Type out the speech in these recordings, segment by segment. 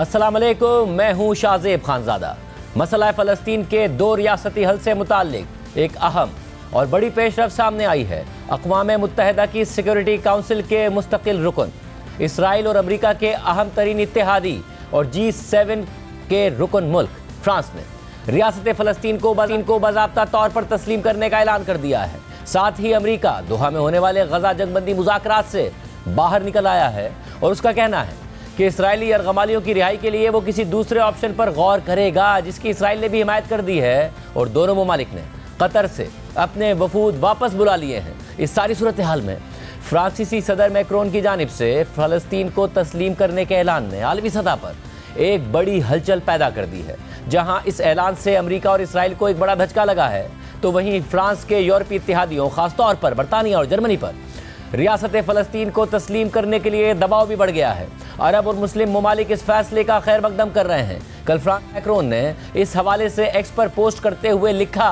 अस्सलाम वालेकुम, मैं हूं शाहजेब खानजादा। मसला फ़लस्तीन के दो रियासती हल से मुताल्लिक एक अहम और बड़ी पेशरफ सामने आई है। अक़वाम मुत्तहिदा की सिक्योरिटी काउंसिल के मुस्तकिल रुकन, इसराइल और अमरीका के अहम तरीन इत्तेहादी और G7 के रुकन मुल्क फ्रांस ने रियासत फ़लस्तीन को बाज़ाब्ता तौर पर तस्लीम करने का ऐलान कर दिया है। साथ ही अमरीका दोहा में होने वाले गजा जंगबंदी मुज़ाकरात से बाहर निकल आया है और उसका कहना है कि इसराइली यरगमालियों की रिहाई के लिए वो किसी दूसरे ऑप्शन पर गौर करेगा, जिसकी इसराइल ने भी हिमायत कर दी है और दोनों ममालिक ने कतर से अपने वफूद वापस बुला लिए हैं। इस सारी सूरत हाल में फ्रांसीसी सदर मैक्रोन की जानिब से फ़लस्तीन को तस्लीम करने के ऐलान ने आलमी सतह पर एक बड़ी हलचल पैदा कर दी है। जहां इस ऐलान से अमरीका और इसराइल को एक बड़ा धचका लगा है, तो वहीं फ्रांस के यूरोपीय इत्तेहादियों, खासतौर पर बरतानिया और जर्मनी पर रियासत फ़लस्तीन को तस्लीम करने के लिए दबाव भी बढ़ गया है। अरब और मुस्लिम ममालिक इस फैसले का खैर मकदम कर रहे हैं। कल फ्रांस मैक्रोन ने इस हवाले से एक्स पर पोस्ट करते हुए लिखा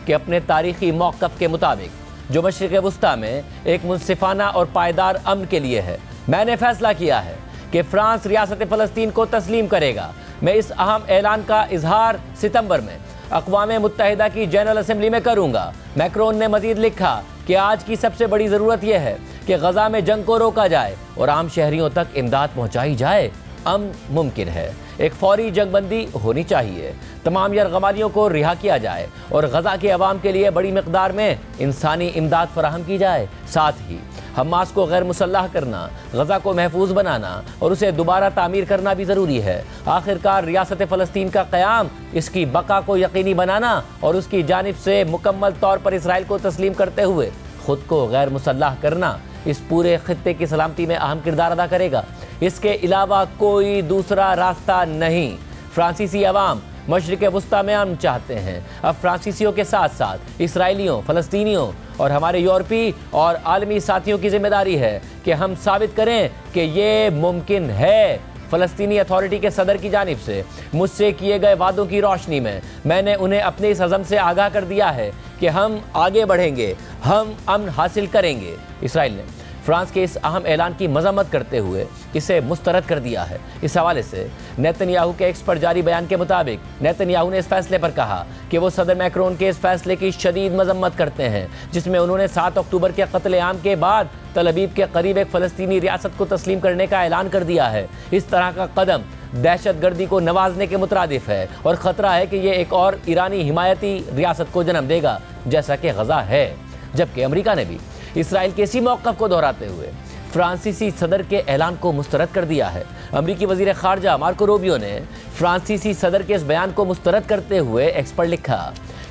कि अपने तारीखी मौक़िफ़ के मुताबिक, जो मशरिक़ वस्ता में एक मुनसिफ़ाना और पायदार अमन के लिए है, मैंने फैसला किया है कि फ्रांस रियासत फ़लस्तीन को तस्लीम करेगा। मैं इस अहम ऐलान का इजहार सितंबर में अक़वाम मुत्तहिदा की जनरल असम्बली में करूँगा। मैक्रोन ने मज़ीद लिखा कि आज की सबसे बड़ी ज़रूरत यह है कि गजा में जंग को रोका जाए और आम शहरियों तक इमदाद पहुँचाई जाए। अमन मुमकिन है, एक फौरी जंगबंदी होनी चाहिए, तमाम यरगमालियों को रिहा किया जाए और गजा के अवाम के लिए बड़ी मिकदार में इंसानी इमदाद फराहम की जाए। साथ ही हमास को गैर मुसल्लह करना, गजा को महफूज बनाना और उसे दोबारा तामीर करना भी ज़रूरी है। आखिरकार रियासत फ़लस्तीन का क़याम, इसकी बका को यकीनी बनाना और उसकी जानिब से मुकम्मल तौर पर इसराइल को तस्लीम करते हुए ख़ुद को गैर मुसल्लह करना इस पूरे खित्ते की सलामती में अहम किरदार अदा करेगा। इसके अलावा कोई दूसरा रास्ता नहीं। फ्रांसीसी अवाम मशरिक़ वस्ता में अमन चाहते हैं। अब फ्रांसीसियों के साथ साथ इसराइलियों, फ़लस्तीनियों और हमारे यूरोपीय और आलमी साथियों की जिम्मेदारी है कि हम साबित करें कि ये मुमकिन है। फ़लस्तीनी अथॉरिटी के सदर की जानिब से मुझसे किए गए वादों की रोशनी में मैंने उन्हें अपने इस अज़म से आगाह कर दिया है कि हम आगे बढ़ेंगे, हम अमन हासिल करेंगे। इसराइल ने फ्रांस के इस अहम ऐलान की मजम्मत करते हुए इसे मुस्तरद कर दिया है। इस हवाले से नेतन्याहू के एक्स पर जारी बयान के मुताबिक नेतन्याहू ने इस फैसले पर कहा कि वो सदर मैक्रोन के इस फैसले की शदीद मजम्मत करते हैं, जिसमें उन्होंने 7 अक्टूबर के कत्ल-ए-आम के बाद तल अवीव के करीब एक फ़लस्तीनी रियासत को तस्लीम करने का ऐलान कर दिया है। इस तरह का कदम दहशतगर्दी को नवाजने के मुतरादिफ है और ख़तरा है कि ये एक और ईरानी हिमायती रियासत को जन्म देगा, जैसा कि गजा है। जबकि अमरीका ने भी इसराइल के इसी मौक़िफ़ को दोहराते हुए फ्रांसीसी सदर के ऐलान को मुस्तरद कर दिया है। अमरीकी वज़ीर ख़ारजा मार्को रूबियो ने फ्रांसीसी सदर के इस बयान को मुस्तरद करते हुए एक्स पर लिखा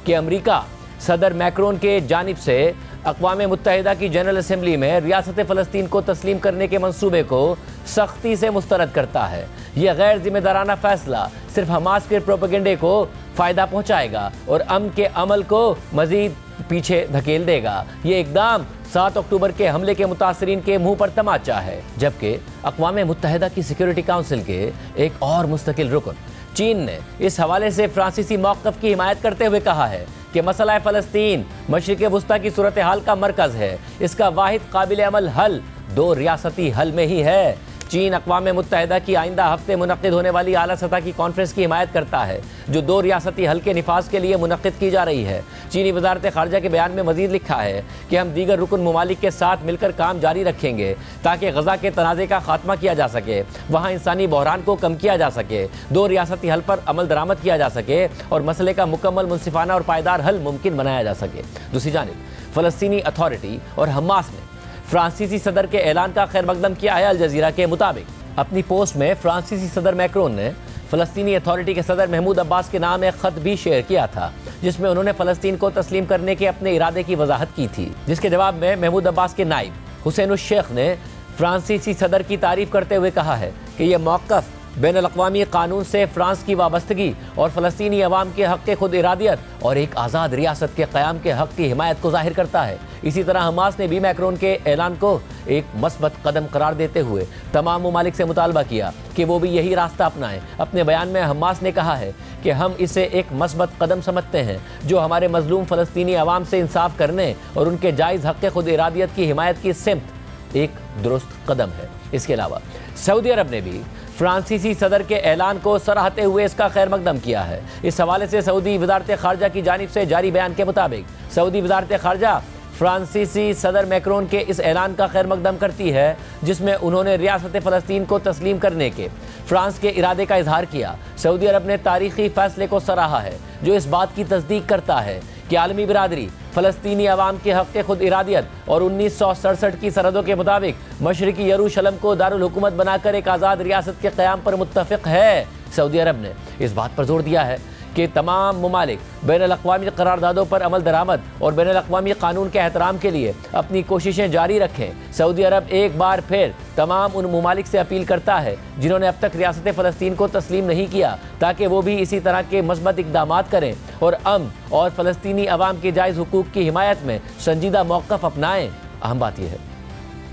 कि अमरीका सदर मैक्रोन के जानिब से अक़वाम मुत्तहिदा की जनरल असम्बली में रियासत फ़लस्तीन को तस्लीम करने के मंसूबे को सख्ती से मुस्तरद करता है। यह गैर जिम्मेदाराना फ़ैसला सिर्फ हमास के प्रोपेगेंडे को फ़ायदा पहुँचाएगा और अमन के अमल को मज़ीद पीछे धकेल देगा। ये इक़दाम 7 अक्टूबर के हमले के मुतासरीन के मुंह पर तमाचा है। जबकि अक़वाम मुत्तहिदा की सिक्योरिटी काउंसिल के एक और मुस्तकिल रुकन चीन ने इस हवाले से फ्रांसीसी मौक़िफ़ की हिमायत करते हुए कहा है कि मसला फ़लस्तीन मशरिक़ वस्ता की सूरत हाल का मरकज़ है। इसका वाहिद काबिल अमल हल दो रियासती हल में ही है। चीन अक़वाम मुत्तहिदा की आइंदा हफ्ते मुनक़्क़िद होने वाली आला सतह की कॉन्फ्रेंस की हिमायत करता है, जो दो रियासती हल के निफाज के लिए मुनक़्क़िद की जा रही है। चीनी वज़ारत ख़ारजा के बयान में मज़ीद लिखा है कि हम दीगर रुकन ममालिक के साथ मिलकर काम जारी रखेंगे ताकि गजा के तनाज़े का खात्मा किया जा सके, वहाँ इंसानी बहरान को कम किया जा सके, दो रियासती हल पर अमल दरामद किया जा सके और मसले का मुकम्मल मुनसिफ़ाना और पायदार हल मुमकिन बनाया जा सके। दूसरी जानिब फ़लस्तीनी अथॉरिटी और हमास ने फ्रांसीसी सदर के ऐलान का खैर मकदम किया है। अल जज़ीरा के मुताबिक अपनी पोस्ट में फ्रांसीसी सदर मैक्रोन ने फ़लस्तीनी अथॉरिटी के सदर महमूद अब्बास के नाम एक ख़त भी शेयर किया था, जिसमें उन्होंने फ़लस्तीन को तस्लीम करने के अपने इरादे की वजाहत की थी। जिसके जवाब में महमूद अब्बास के नाइब हुसैन उस शेख ने फ्रांसीसी सदर की तारीफ़ करते हुए कहा है कि यह मौक़िफ़ बैनुल-अक़वामी कानून से फ्रांस की वाबस्तगी और फ़लस्तीनी अवाम के हक़ खुद इरादियत और एक आज़ाद रियासत के क़याम के हक़ की हिमायत को ज़ाहिर करता है। इसी तरह हमास ने भी मैक्रोन के ऐलान को एक मस्बत कदम करार देते हुए तमाम ममालिक से मुतालबा किया कि वो भी यही रास्ता अपनाएं। अपने बयान में हमास ने कहा है कि हम इसे एक मस्बत कदम समझते हैं जो हमारे मज़लूम फ़लस्तीनी अवाम से इंसाफ करने और उनके जायज़ हक़ खुद इरादियत की हिमायत की सिमत एक दुरुस्त कदम है। इसके अलावा सऊदी अरब ने भी फ्रांसीसी सदर के ऐलान को सराहते हुए इसका खैर मकदम किया है। इस हवाले से सऊदी वजारत खारजा की जानिब से जारी बयान के मुताबिक सऊदी वजारत खारजा फ्रांसीसी सदर मैक्रोन के इस ऐलान का खैर मकदम करती है, जिसमें उन्होंने रियासत फ़लस्तीन को तस्लीम करने के फ्रांस के इरादे का इजहार किया। सऊदी अरब ने तारीखी फैसले को सराहा है, जो इस बात की तस्दीक करता है कि आलमी बिरादरी फ़लस्तीनी अवाम के हक़ खुद इरादियत और 1967 की सरहदों के मुताबिक मशरिकी यरूशलम को दारुल हुकूमत बनाकर एक आज़ाद रियासत के क़याम पर मुत्तफ़िक़ है। सऊदी अरब ने इस बात पर जोर दिया है कि तमाम ममालिक बैनुल-अक़वामी करारदादों पर अमल दरामद और बैनुल-अक़वामी कानून के एहतराम के लिए अपनी कोशिशें जारी रखें। सऊदी अरब एक बार फिर तमाम उन ममालिक से अपील करता है जिन्होंने अब तक रियासत फ़लस्तीन को तस्लीम नहीं किया, ताकि वो भी इसी तरह के मस्बत इक़दाम करें और अमन और फ़लस्तीनी अवाम के जायज़ हुकूक़ की हिमायत में संजीदा मौक़िफ़ अपनाएँ। अहम बात यह है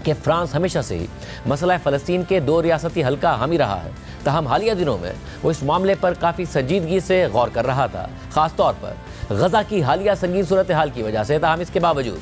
कि फ्रांस हमेशा से ही मसला फ़लस्तीन के 2 रियासती हल का हामी रहा है। तहम हालिया दिनों में वो इस मामले पर काफ़ी संजीदगी से गौर कर रहा था, ख़ास तौर पर गज़ा की हालिया संगीन सूरत हाल की वजह से। तहम इसके बावजूद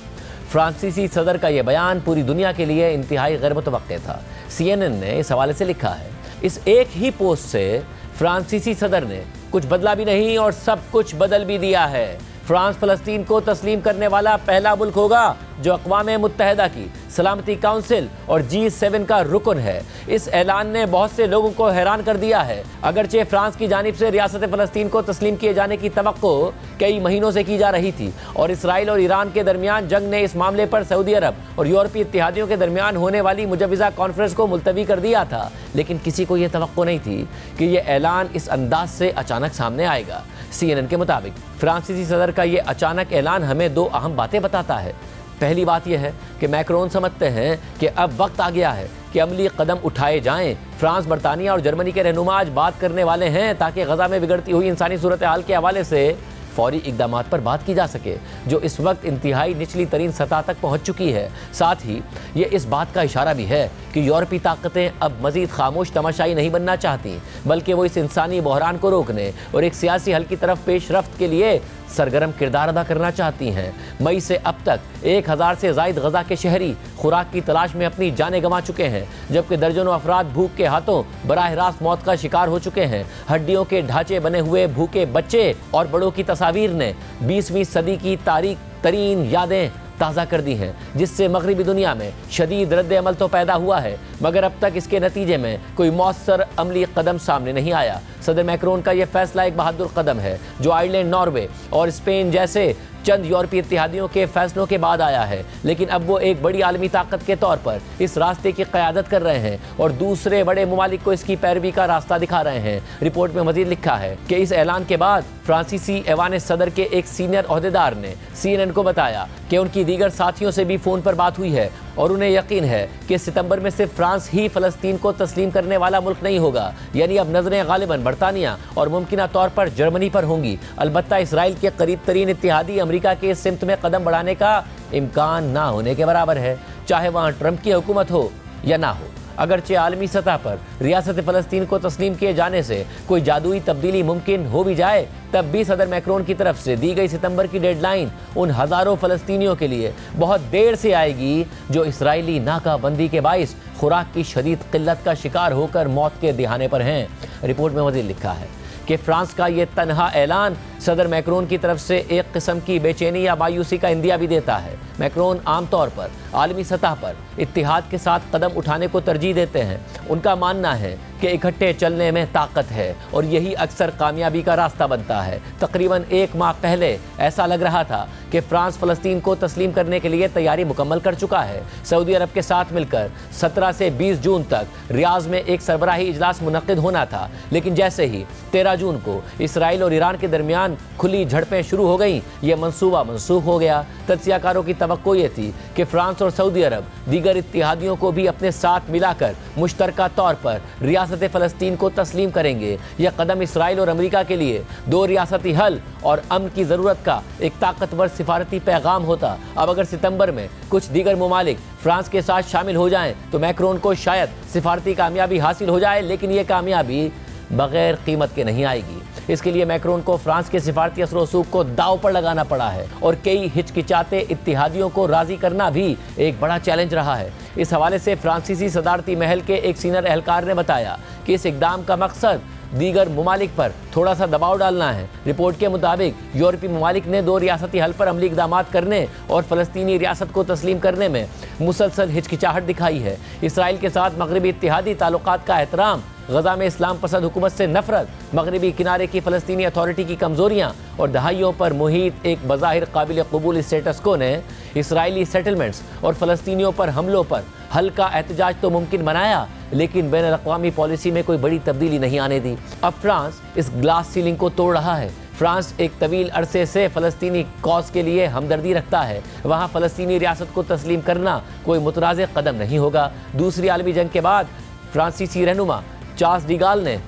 फ्रांसीसी सदर का यह बयान पूरी दुनिया के लिए इंतहाई गैर मुतवक्के था। CNN ने इस हवाले से लिखा है, इस एक ही पोस्ट से फ्रांसीसी सदर ने कुछ बदला भी नहीं और सब कुछ बदल भी दिया है। फ्रांस फ़लस्तीन को तस्लीम करने वाला पहला मुल्क होगा जो अक़वाम मुत्तहिदा की सलामती काउंसिल और G7 का रुकन है। इस ऐलान ने बहुत से लोगों को हैरान कर दिया है। अगरचे फ्रांस की जानिब से रियासत फ़लस्तीन को तस्लीम किए जाने की तवक्को कई महीनों से की जा रही थी और इसराइल और ईरान के दरमियान जंग ने इस मामले पर सऊदी अरब और यूरोपीय इत्तेहादियों के दरमियान होने वाली मुजव्वज़ा कॉन्फ्रेंस को मुलतवी कर दिया था, लेकिन किसी को यह तवक्को नहीं थी कि यह ऐलान इस अंदाज से अचानक सामने आएगा। CNN के मुताबिक फ्रांसीसी सदर का ये अचानक ऐलान हमें 2 अहम बातें बताता है। पहली बात यह है कि मैक्रोन समझते हैं कि अब वक्त आ गया है कि अमली कदम उठाए जाएं। फ्रांस, बरतानिया और जर्मनी के रहनुमा आज बात करने वाले हैं ताकि गज़ा में बिगड़ती हुई इंसानी सूरत हाल के हवाले से फौरी इक़दामात पर बात की जा सके, जो इस वक्त इंतहाई निचली तरीन सतह तक पहुँच चुकी है। साथ ही ये इस बात का इशारा भी है कि यूरोपीय ताकतें अब मज़ीद खामोश तमाशाई नहीं बनना चाहती, बल्कि वो इस इंसानी बहरान को रोकने और एक सियासी हल की तरफ पेशरफ्त के लिए सरगर्म किरदार अदा करना चाहती हैं। मई से अब तक 1000 से ज़ायद गज़ा के शहरी खुराक की तलाश में अपनी जानें गंवा चुके हैं, जबकि दर्जनों अफराद भूख के हाथों बराह रास्त मौत का शिकार हो चुके हैं। हड्डियों के ढांचे बने हुए भूखे बच्चे और बड़ों की तस्वीर ने 20वीं सदी की तारीख तरीन यादें ताज़ा कर दी हैं, जिससे मगरबी दुनिया में शदीद रद्द अमल तो पैदा हुआ है, मगर अब तक इसके नतीजे में कोई मौसर अमली कदम सामने नहीं आया। सदर मैक्रोन का यह फैसला एक बहादुर कदम है, जो आयरलैंड, नॉर्वे और स्पेन जैसे चंद यूरोपीय इत्तेहादियों के फैसलों के बाद आया है, लेकिन अब वो एक बड़ी आलमी ताकत के तौर पर इस रास्ते की क़यादत कर रहे हैं और दूसरे बड़े ममालिक को इसकी पैरवी का रास्ता दिखा रहे हैं। रिपोर्ट में मज़ीद लिखा है कि इस ऐलान के बाद फ्रांसीसी ऐवान सदर के एक सीनियर ओहदेदार ने CNN को बताया कि उनकी दीगर साथियों से भी फ़ोन पर बात हुई है और उन्हें यकीन है कि सितंबर में सिर्फ फ्रांस ही फ़लस्तीन को तस्लीम करने वाला मुल्क नहीं होगा, यानी अब नज़रें गालिबन बरतानिया और मुमकिना तौर पर जर्मनी पर होंगी। अलबत्ता इसराइल के करीब तरीन इत्तेहादी अमेरिका के इस सिमत में कदम बढ़ाने का इम्कान ना होने के बराबर है, चाहे वहाँ ट्रंप की हुकूमत हो या ना हो। अगरचे आलमी सतह पर रियासत फ़लस्तीन को तस्लीम किए जाने से कोई जादुई तब्दीली मुमकिन हो भी जाए, तब भी सदर मैक्रोन की तरफ से दी गई सितंबर की डेडलाइन उन हज़ारों फ़लस्तीनियों के लिए बहुत देर से आएगी जो इसराइली नाकाबंदी के बाइस खुराक की शदीद किल्लत का शिकार होकर मौत के दिहाने पर हैं। रिपोर्ट में मज़ीद लिखा है कि फ्रांस का ये तनहा ऐलान सदर मैक्रोन की तरफ से एक किस्म की बेचैनी या मायूसी का इंदिया भी देता है। मैक्रोन आमतौर पर आलमी सतह पर इत्तेहाद के साथ कदम उठाने को तरजीह देते हैं। उनका मानना है कि इकट्ठे चलने में ताकत है और यही अक्सर कामयाबी का रास्ता बनता है। तकरीबन 1 माह पहले ऐसा लग रहा था कि फ्रांस फ़लस्तीन को तस्लीम करने के लिए तैयारी मुकम्मल कर चुका है। सऊदी अरब के साथ मिलकर 17 से 20 जून तक रियाज में एक सरबराही इजलास मुनक्किद होना था, लेकिन जैसे ही 13 जून को इसराइल और ईरान के दरमियान खुली झड़पें शुरू हो गईं, यह मंसूबा मनसूख हो गया। तज्ज़ियाकारों की तवक्को ये थी कि फ्रांस और सऊदी अरब दीगर इत्तेहादियों को भी अपने साथ मिलाकर मुश्तरका तौर पर रियासत फ़लस्तीन को तस्लीम करेंगे। यह कदम इसराइल और अमेरिका के लिए 2 रियासती हल और अमन की ज़रूरत का एक ताकतवर सिफारती पैगाम होता। अब अगर सितंबर में कुछ दीगर ममालिक फ्रांस के साथ शामिल हो जाएं तो मैक्रोन को शायद सिफारती कामयाबी हासिल हो जाए, लेकिन यह कामयाबी बगैर कीमत के नहीं आएगी। इसके लिए मैक्रोन को फ्रांस के सिफारती असर रसूख को दांव पर लगाना पड़ा है और कई हिचकिचाते इत्तेहादियों को राजी करना भी एक बड़ा चैलेंज रहा है। इस हवाले से फ्रांसीसी सदारती महल के एक सीनियर एहलकार ने बताया कि इस इकदाम का मकसद दीगर ममालिक पर थोड़ा सा दबाव डालना है। रिपोर्ट के मुताबिक यूरोपीय ममालिक ने 2 रियासती हल पर अमली इकदाम करने और फ़लस्तीनी रियासत को तस्लीम करने में मुसलसल हिचकिचाहट दिखाई है। इसराइल के साथ मगरबी इत्तेहादी ताल्लुकात का एहतराम, गजा में इस्लाम पसंद हुकूमत से नफरत, मगरबी किनारे की फ़लस्तीनी अथॉरिटी की कमज़ोरियाँ और दहाइयों पर मुहित एक बज़ाहिर काबिल कबूल स्टेटस को ने इसराइली सेटलमेंट्स और फ़लस्तीनियों पर हमलों पर हल्का एहतजाज तो मुमकिन बनाया, लेकिन बैन अल-अक़वामी पॉलिसी में कोई बड़ी तब्दीली नहीं आने दी। अब फ्रांस इस ग्लास सीलिंग को तोड़ रहा है। फ्रांस एक तवील अरसे से फ़लस्तीनी कॉज के लिए हमदर्दी रखता है। वहाँ फ़लस्तीनी रियासत को तस्लीम करना कोई मुतनाज़ कदम नहीं होगा। दूसरी आलमी जंग के बाद फ्रांसीसी रहनुमा चार्ल्स डी गाल ने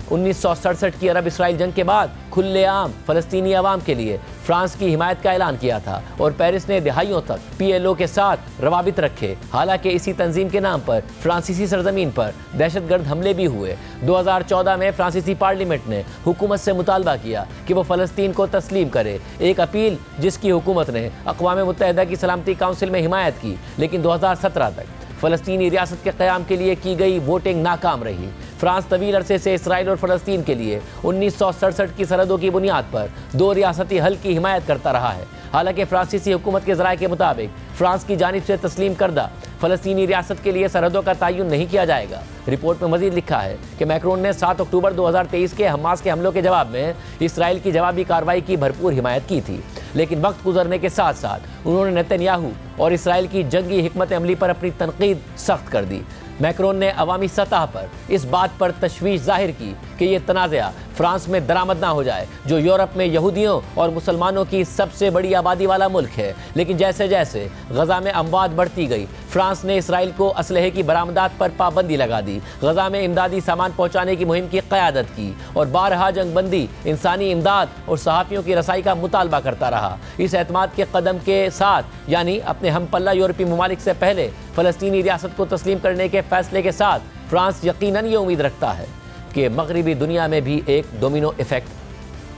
1967 की अरब इसराइल जंग के बाद खुलेआम फ़लस्तीनी अवाम के लिए फ्रांस की हिमायत का ऐलान किया था और पेरिस ने दहाइयों तक PLO के साथ रवाबित रखे। हालांकि इसी तंजीम के नाम पर फ्रांसीसी सरजमीन पर दहशतगर्द हमले भी हुए। 2014 में फ्रांसीसी पार्लियामेंट ने हुकूमत से मुतालबा किया कि वो फ़लस्तीन को तस्लीम करे, एक अपील जिसकी हुकूमत ने अक़वाम मुत्तहिदा की सलामती काउंसिल में हिमायत की, लेकिन 2017 तक फ़लस्तीनी रियासत के क़याम के लिए की गई वोटिंग नाकाम रही। फ्रांस तवील अरसे से इसराइल और फ़लस्तीन के लिए 1967 की सरहदों की बुनियाद पर 2 रियासती हल की हिमायत करता रहा है। हालांकि फ्रांसीसी हुकूमत के ज़राए के मुताबिक फ्रांस की जानिब से तस्लीम करदा फ़लस्तीनी रियासत के लिए सरहदों का तयन नहीं किया जाएगा। रिपोर्ट में मजीद लिखा है कि मैक्रोन ने 7 अक्टूबर 2023 के हमास के हमलों के जवाब में इसराइल की जवाबी कार्रवाई की भरपूर हिमायत की थी, लेकिन वक्त गुजरने के साथ साथ उन्होंने नेतन्याहू और इसराइल की जंगी हिकमत अमली पर अपनी तनकीद सख्त कर दी। मैक्रोन ने अवामी सतह पर इस बात पर तशवीश जाहिर की कि ये तनाज़ा फ्रांस में दरामद ना हो जाए, जो यूरोप में यहूदियों और मुसलमानों की सबसे बड़ी आबादी वाला मुल्क है। लेकिन जैसे जैसे गजा में अमवात बढ़ती गई, फ्रांस ने इसराइल को असलहे की बरामदात पर पाबंदी लगा दी, गजा में इमदादी सामान पहुँचाने की मुहिम की क़यादत की और बारहा जंगबंदी, इंसानी इमदाद और सहाफ़ियों की रसाई का मुतालबा करता रहा। इस एतमाद के कदम के साथ, यानी अपने हम पल्ला यूरोपीय ममालिक से पहले फ़लस्तीनी रियासत को तस्लीम करने के फैसले के साथ, फ्रांस यकीनन ये उम्मीद रखता है कि मगरबी दुनिया में भी एक डोमिनो इफेक्ट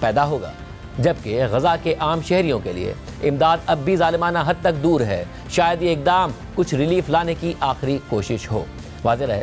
पैदा होगा, जबकि गजा के आम शहरियों के लिए इमदाद अब भी ज़ालिमाना हद तक दूर है। शायद ये इकदाम कुछ रिलीफ लाने की आखिरी कोशिश हो। वाज़ेह है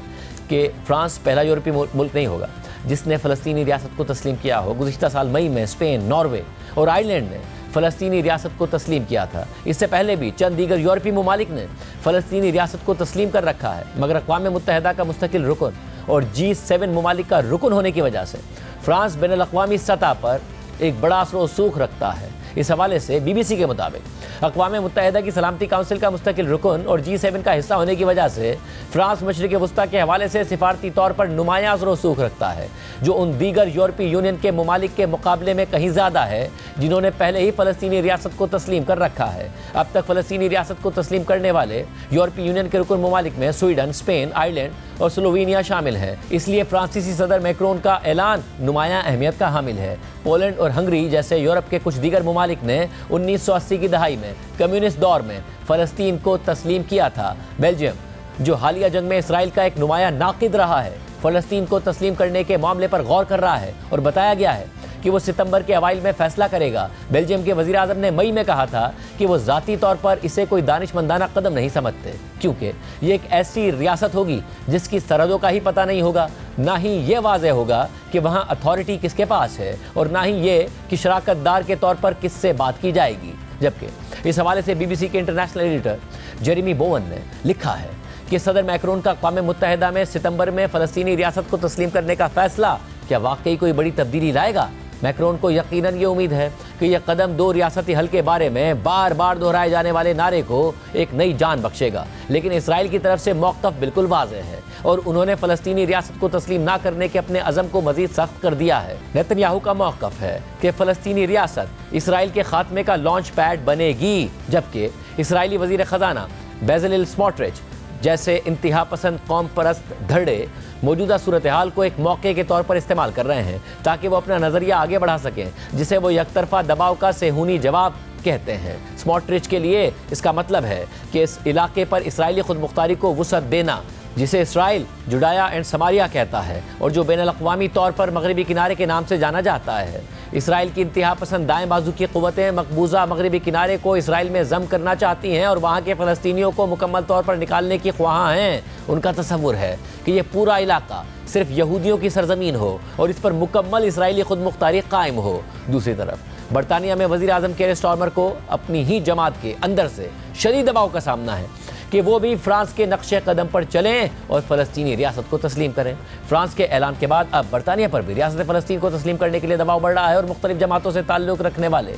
कि फ्रांस पहला यूरोपीय मुल्क नहीं होगा जिसने फ़लस्तीनी रियासत को तस्लीम किया हो। गुज़िश्ता साल मई में स्पेन, नॉर्वे और आयरलैंड ने फ़लस्तीनी रियासत को तस्लीम किया था। इससे पहले भी चंद दीगर यूरोपीय ममालिक ने फ़लस्तीनी रियासत को तस्लीम कर रखा है, मगर अक़वाम मुत्तहिदा का मुस्तकिल रुकन और G7 ममालिक का रुकन होने की वजह से फ्रांस बैन अल-अक़वामी सतह पर एक बड़ा असर व सूख रखता है। इस हवाले से BBC के मुताबिक अक़वाम मुत्तहिदा की सलामती काउंसिल का मुस्तकिल रुकन और G7 का हिस्सा होने की वजह से फ्रांस मशरिक़ वस्ता के हवाले से सिफारती तौर पर नुमायां असर व सूख रखता है, जो उन दीगर यूरोपीय यूनियन के ममालिक के मुकाबले में कहीं ज़्यादा है जिन्होंने पहले ही फ़लस्तीनी रियासत को तस्लीम कर रखा है। अब तक फ़लस्तीनी रियासत को तस्लीम करने वाले यूरोपीय यूनियन के रुकन ममालिक में स्वीडन, स्पेन, आयरलैंड और स्लोवेनिया शामिल हैं। इसलिए फ्रांसीसी सदर मैक्रोन का ऐलान नुमायां अहमियत का हामिल है। पोलैंड और हंगरी जैसे यूरोप के कुछ दीगर ममालिक ने 1980 की दहाई में कम्युनिस्ट दौर में फ़लस्तीन को तस्लीम किया था। बेल्जियम, जो हालिया जंग में इसराइल का एक नुमायां नाक़िद रहा है, फ़लस्तीन को तस्लीम करने के मामले पर गौर कर रहा है और बताया गया है कि वो सितंबर के अवाइल में फैसला करेगा। बेल्जियम के वज़ीर आज़म ने मई में कहा था कि वो ज़ाती तौर पर इसे कोई दानिशमंदाना कदम नहीं समझते, क्योंकि ये एक ऐसी रियासत होगी जिसकी सरहदों का ही पता नहीं होगा, ना ही ये वाज़ेह होगा कि वहाँ अथॉरिटी किसके पास है और ना ही ये कि शराकतदार के तौर पर किससे बात की जाएगी। जबकि इस हवाले से BBC के इंटरनेशनल एडिटर जेरेमी बोवन ने लिखा है कि सदर मैक्रोन का अक़वाम मुत्तहिदा में सितंबर में फ़लस्तीनी रियासत को तस्लीम करने का फ़ैसला क्या वाकई कोई बड़ी तब्दीली लाएगा। मैक्रोन को यकीनन ये उम्मीद है कि यह कदम 2 रियासती हल के बारे में बार बार दोहराए जाने वाले नारे को एक नई जान बख्शेगा। लेकिन इसराइल की तरफ से मौक़िफ़ बिल्कुल वाज़ेह है और उन्होंने फ़लस्तीनी रियासत को तस्लीम ना करने के अपने अज़म को मज़ीद सख्त कर दिया है। नेतन्याहू का मौक़िफ़ है कि फ़लस्तीनी रियासत इसराइल के खात्मे का लॉन्च पैड बनेगी, जबकि इसराइली वज़ीर ख़ज़ाना बेज़लेल स्मोट्रिच जैसे इंतहा पसंद कौम परस्त धड़े मौजूदा सूरत हाल को एक मौके के तौर पर इस्तेमाल कर रहे हैं ताकि वो अपना नज़रिया आगे बढ़ा सकें, जिसे वो यकतरफा दबाव का सेहूनी जवाब कहते हैं। स्मोट्रिच के लिए इसका मतलब है कि इस इलाके पर इसराइली खुद मुख्तारी को वुसअत देना जिसे इसराइल जुडाया एंड समारिया कहता है और जो बैनुल-अक़वामी तौर पर मगरबी किनारे के नाम से जाना जाता है। इसराइल की इंतहा पसंद दाएं बाजू की क़ुव्वतें मकबूजा मगरबी किनारे को इसराइल में जम करना चाहती हैं और वहाँ के फ़लस्तीनियों को मुकम्मल तौर पर निकालने की ख्वाहां हैं। उनका तसव्वुर है कि यह पूरा इलाका सिर्फ यहूदियों की सरजमीन हो और इस पर मुकम्मल इसराइली खुद मुख्तारी कायम हो। दूसरी तरफ बरतानिया में वज़ीर आज़म केयर स्टारमर को अपनी ही जमात के अंदर से शदीद दबाव का सामना है कि वो भी फ्रांस के नक्शे कदम पर चलें और फ़लस्तीनी रियासत को तस्लीम करें। फ्रांस के ऐलान के बाद अब बरतानिया पर भी रियासत फ़लस्तीन को तस्लीम करने के लिए दबाव बढ़ रहा है और मुख्तलिफ जमातों से ताल्लुक़ रखने वाले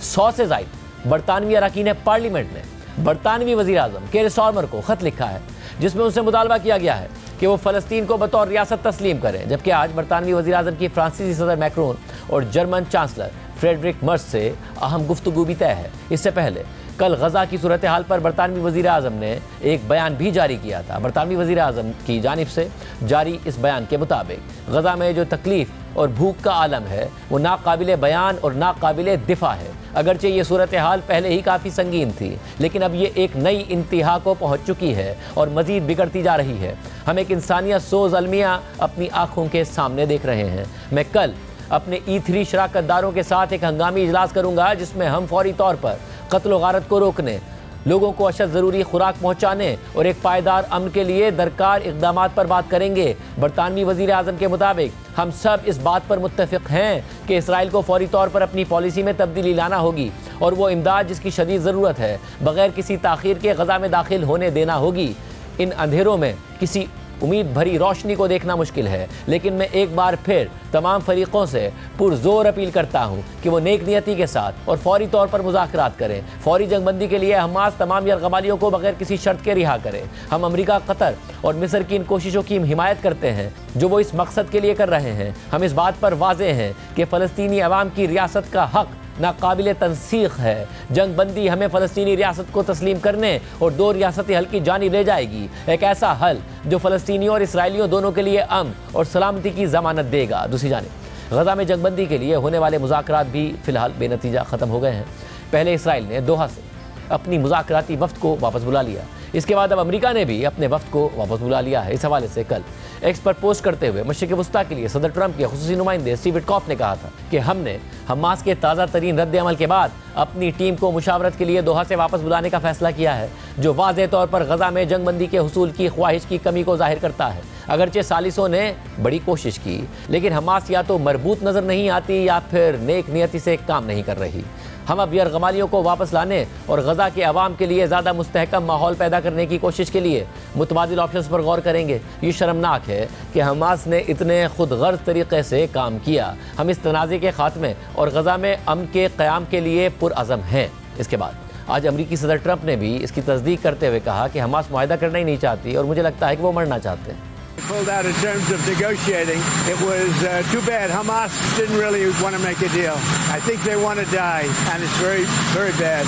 100 से ज़ायद बरतानवी अरकान पार्लियामेंट ने बरतानवी वज़ीर आज़म केयर स्टारमर को ख़त लिखा है जिसमें उनसे मुतालबा किया गया है कि वो फ़लस्तीन को बतौर रियासत तस्लीम करें। जबकि आज बरतानवी वज़ीर आज़म की फ्रांसीसी सदर मैक्रोन और जर्मन चांसलर फ्रेडरिक मर्स से अहम गुफ्तगू भी तय है। इससे पहले कल गजा की सूरत हाल पर बरतानवी वज़ीर आज़म ने एक बयान भी जारी किया था। बरतानवी वज़ीर आज़म की जानिब से जारी इस बयान के मुताबिक गजा में जो तकलीफ़ और भूख का आलम है वो नाकाबिले बयान और नाकाबिले दिफा है। अगरचे ये सूरत हाल पहले ही काफ़ी संगीन थी, लेकिन अब ये एक नई इंतहा को पहुँच चुकी है और मज़ीद बिगड़ती जा रही है। हम एक इंसानियत सोज़ अलमिया अपनी आँखों के सामने देख रहे हैं। मैं कल अपने E3 शराकतदारों के साथ एक हंगामी इजलास करूँगा जिसमें हम फौरी तौर पर कत्ल व गारत को रोकने, लोगों को अशद ज़रूरी खुराक पहुँचाने और एक पायदार अमन के लिए दरकार इक़दामात पर बात करेंगे। बरतानवी वज़ीर आज़म के मुताबिक हम सब इस बात पर मुत्तफ़िक़ हैं कि इसराइल को फौरी तौर पर अपनी पॉलिसी में तब्दीली लाना होगी और वो इमदाद जिसकी शदीद ज़रूरत है बग़ैर किसी ताख़ीर के गज़ा में दाखिल होने देना होगी। इन अंधेरों में किसी उम्मीद भरी रोशनी को देखना मुश्किल है, लेकिन मैं एक बार फिर तमाम फरीक़ों से पुरज़ोर अपील करता हूँ कि वो नेक नियति के साथ और फौरी तौर पर मुज़ाकरात करें। फौरी जंगबंदी के लिए हमास तमाम यरग़मालियों को बगैर किसी शर्त के रिहा करें। हम अमेरिका, कतर और मिस्र की इन कोशिशों की हिमायत करते हैं जो वो इस मकसद के लिए कर रहे हैं। हम इस बात पर वाज़े हैं कि फ़लस्तीनी अवाम की रियासत का हक़ नाकाबिले तनसीख है। जंगबंदी हमें फ़लस्तीनी रियासत को तस्लीम करने और 2 रियासती हल की जानिब ले जाएगी, एक ऐसा हल जो फ़लस्तीनियों और इसराइलियों दोनों के लिए अमन और सलामती की ज़मानत देगा। दूसरी जानिब गज़ा में जंगबंदी के लिए होने वाले मुज़ाकरात भी फ़िलहाल बेनतीजा ख़त्म हो गए हैं। पहले इसराइल ने दोहा से अपनी मुज़ाकराती वफ़्द को वापस बुला लिया, इसके बाद अब अमेरिका ने भी अपने वफ़्द को वापस बुला लिया है। इस हवाले से कल एक्स पर पोस्ट करते हुए मशरिक़ वस्ता के लिए सदर ट्रंप के खुसूसी नुमाइंदे स्टीव विटकॉफ ने कहा था कि हमने हमास के ताज़ा तरीन रद्द अमल के बाद अपनी टीम को मुशावरत के लिए दोहा से वापस बुलाने का फैसला किया है, जो वाज़ेह तौर पर गज़ा में जंगबंदी के हुसूल की ख्वाहिश की कमी को ज़ाहिर करता है। अगरचे सालिसों ने बड़ी कोशिश की, लेकिन हमास या तो मरबूत नज़र नहीं आती या फिर नेक नियति से काम नहीं कर रही। हम अब यरग़मालियों को वापस लाने और गज़ा के अवाम के लिए ज़्यादा मुस्तहकम माहौल पैदा करने की कोशिश के लिए मुतबादिल ऑप्शंस पर गौर करेंगे। ये शर्मनाक है कि हमास ने इतने खुद गर्ज तरीक़े से काम किया। हम इस तनाज़े के ख़ात्मे और गज़ा में अमन के क़याम के लिए पुरअज़म हैं। इसके बाद आज अमरीकी सदर ट्रंप ने भी इसकी तस्दीक करते हुए कहा कि हमास मुआहिदा करना ही नहीं चाहती और मुझे लगता है कि वो मरना चाहते हैं। Pulled out in terms of negotiating. It was too bad. Hamas didn't really want to make a deal. I think they want to die, and it's very, very bad.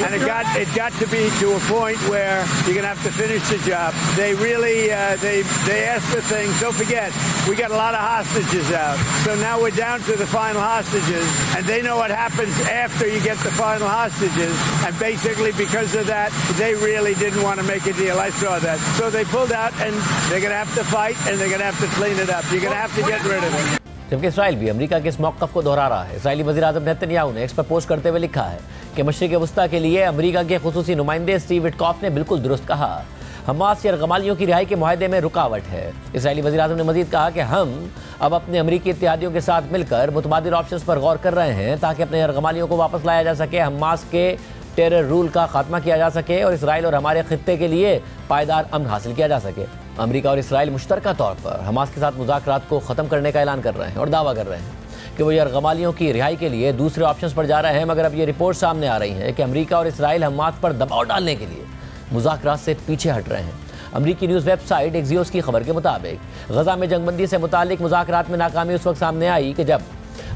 And it got to be to a point where you're going to have to finish the job. They really they asked for things. Don't forget, we got a lot of hostages out. So now we're down to the final hostages, and they know what happens after you get the final hostages. And basically, because of that, they really didn't want to make a deal. I saw that. So they pulled out, and they're going to have to fight and they're going to have to clean it up. You're going to have to get rid of it. जबकि Israel भी America के इस मौक़िफ़ को दोहरा रहा है। Israeli वज़ीर आज़म Netanyahu ने एक्स पर पोस्ट करते हुए लिखा है कि मशरिक़ वस्ता के लिए अमेरिका के खुसूसी नुमाइंदे स्टीव विटकॉफ ने बिल्कुल दुरुस्त कहा, हमास यरग़मालियों की रिहाई के मुआहदे में रुकावट है। इसराइली वज़ीर आज़म ने मज़ीद कहा कि हम अब अपने अमेरिकी इत्तेहादियों के साथ मिलकर मुतबादिल ऑप्शंस पर गौर कर रहे हैं ताकि अपने यरग़मालियों को वापस लाया जा सके, हमास के टेरर रूल का खात्मा किया जा सके और इसराइल और हमारे खित्ते के लिए पायदार अमन हासिल किया जा सके। अमेरिका और इसराइल मुश्तरका तौर पर हमास के साथ मुज़ाकरात को ख़त्म करने का ऐलान कर रहे हैं और दावा कर रहे हैं कि वो यरग़मालियों की रिहाई के लिए दूसरे ऑप्शंस पर जा रहे हैं। मगर अब ये रिपोर्ट सामने आ रही है कि अमेरिका और इसराइल हमास पर दबाव डालने के लिए मुज़ाकरात से पीछे हट रहे हैं। अमेरिकी न्यूज़ वेबसाइट एक्सियोस की खबर के मुताबिक गज़ा में जंगबंदी से मुतालिक मुज़ाकरात में नाकामी उस वक्त सामने आई कि जब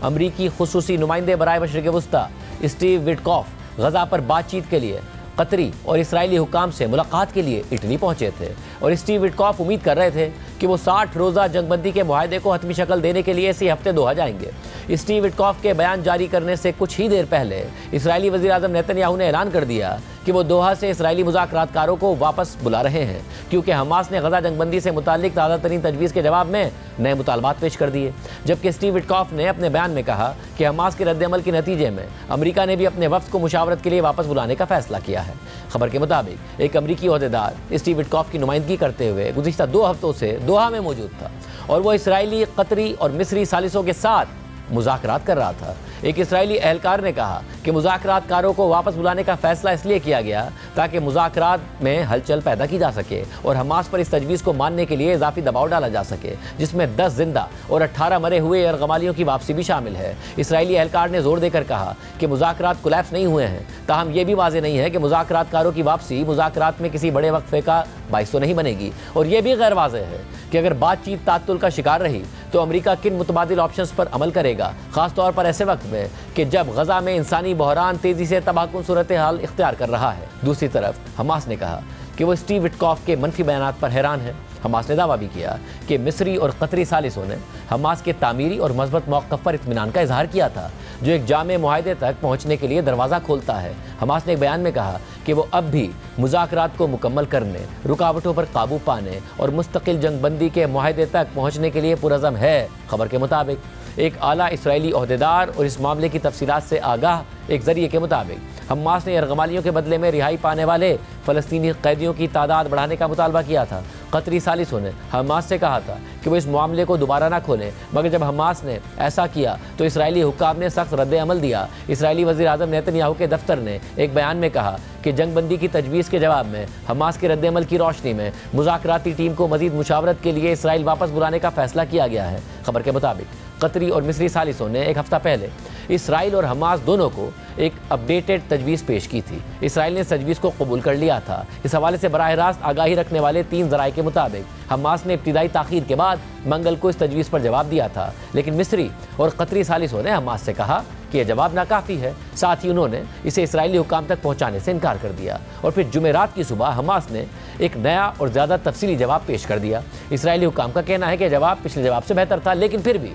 अमेरिकी खुसूसी नुमाइंदे बराए मशरिक़ वस्ता स्टीव विटकॉफ गज़ा पर बातचीत के लिए कतरी और इसराइली हुकाम से मुलाकात के लिए इटली पहुंचे थे और स्टीव विटकॉफ उम्मीद कर रहे थे कि वो 60 रोज़ा जंगबंदी के मुआहदे को हतमी शक्ल देने के लिए इसी हफ्ते दोहा जाएंगे। स्टीव विटकॉफ के बयान जारी करने से कुछ ही देर पहले इसराइली वज़ीर आज़म नेतन्याहू ने ऐलान कर दिया कि वो दोहा से इसराइली मुज़ाकरातकारों को वापस बुला रहे हैं, क्योंकि हमास ने गजा जंगबंदी से मुताल्लिक ताज़ा तरीन तजवीज़ के जवाब में नए मुतालबात पेश कर दिए। जबकि स्टीव विटकॉफ ने अपने बयान में कहा कि हमास के रद्द-ए-अमल के नतीजे में अमेरिका ने भी अपने वफ्द को मुशावरत के लिए वापस बुलाने का फैसला किया है। खबर के मुताबिक एक अमरीकी ओहदेदार स्टीव विटकॉफ की नुमाइंदगी करते हुए गुज़िश्ता 2 हफ्तों से दोहा में मौजूद था और वो इसराइली, कतरी और मिस्री सालिसों के साथ मुज़ाकरात कर रहा था। एक इसराइली एहलकार ने कहा कि मुज़ाकरातकारों को वापस बुलाने का फैसला इसलिए किया गया ताकि मुज़ाकरात में हलचल पैदा की जा सके और हमास पर इस तजवीज़ को मानने के लिए इजाफी दबाव डाला जा सके, जिसमें 10 जिंदा और 18 मरे हुए यरगमालियों की वापसी भी शामिल है। इसराइली एहलकार ने जोर देकर कहा कि मुज़ाकरात कोलैप्स नहीं हुए हैं, ताहम ये भी वाज़ेह नहीं है कि मुज़ाकरातकारों की वापसी मुज़ाकरात में किसी बड़े वक्फे का बाइस तो नहीं बनेगी। और यह भी गैर वाज़ेह है कि अगर बातचीत तात्तुल का शिकार रही तो अमेरिका किन मुतबादिल ऑप्शंस पर अमल करेगा, खासतौर पर ऐसे वक्त में कि जब गजा में इंसानी बहरान तेजी से तबाहकुन सूरत हाल इख्तियार कर रहा है। दूसरी तरफ हमास ने कहा कि वो स्टीव विटकॉफ के मनफी बयानात पर हैरान है। हमास ने दावा भी किया कि मिस्री और कतरी सालिसों ने हमास के तामीरी और मजबूत मौक़िफ़ पर इत्मीनान का इजहार किया था, जो एक जामे मुआहदे तक पहुँचने के लिए दरवाज़ा खोलता है। हमास ने एक बयान में कहा कि वो अब भी मुज़ाकरात को मुकम्मल करने, रुकावटों पर काबू पाने और मुस्तकिल जंगबंदी के मुआहदे तक पहुँचने के लिए पुरअज़म है। खबर के मुताबिक एक आला इसराइली ओहदेदार और इस मामले की तफसीलात से आगाह एक जरिए के मुताबिक हमास ने यरगमालियों के बदले में रिहाई पाने वाले फ़लस्तीनी कैदियों की तादाद बढ़ाने का मुतालबा किया था। कतरी सालिसों ने हमास से कहा था कि वो इस मामले को दोबारा ना खोलें, मगर जब हमास ने ऐसा किया तो इसराइली हुक्काम ने सख्त रद्द-ए-अमल दिया। इसराइली वज़ीर-ए-आज़म नेतन्याहू के दफ्तर ने एक बयान में कहा कि जंगबंदी की तजवीज़ के जवाब में हमास के रद्द-ए-अमल की रोशनी में मुज़ाकराती टीम को मज़ीद मुशावरत के लिए इसराइल वापस बुलाने का फैसला किया गया है। खबर के मुताबिक कतरी और मिस्री सालिसों ने एक हफ्ता पहले इसराइल और हमास दोनों को एक अपडेटेड तजवीज़ पेश की थी। इसराइल ने इस तजवीज़ को कबूल कर लिया था। इस हवाले से बराह रास्त आगाही रखने वाले 3 ज़राए के मुताबिक हमास ने इब्तिदाई ताख़ीर के बाद मंगल को इस तजवीज़ पर जवाब दिया था, लेकिन मिस्री और कतरी सालिसों ने हमास से कहा कि यह जवाब नाकाफ़ी है। साथ ही उन्होंने इसे इसराइली हुक्काम तक पहुँचाने से इनकार कर दिया और फिर जुमेरात की सुबह हमास ने एक नया और ज़्यादा तफसीली जवाब पेश कर दिया। इसराइली हुक्काम का कहना है कि जवाब पिछले जवाब से बेहतर था, लेकिन फिर भी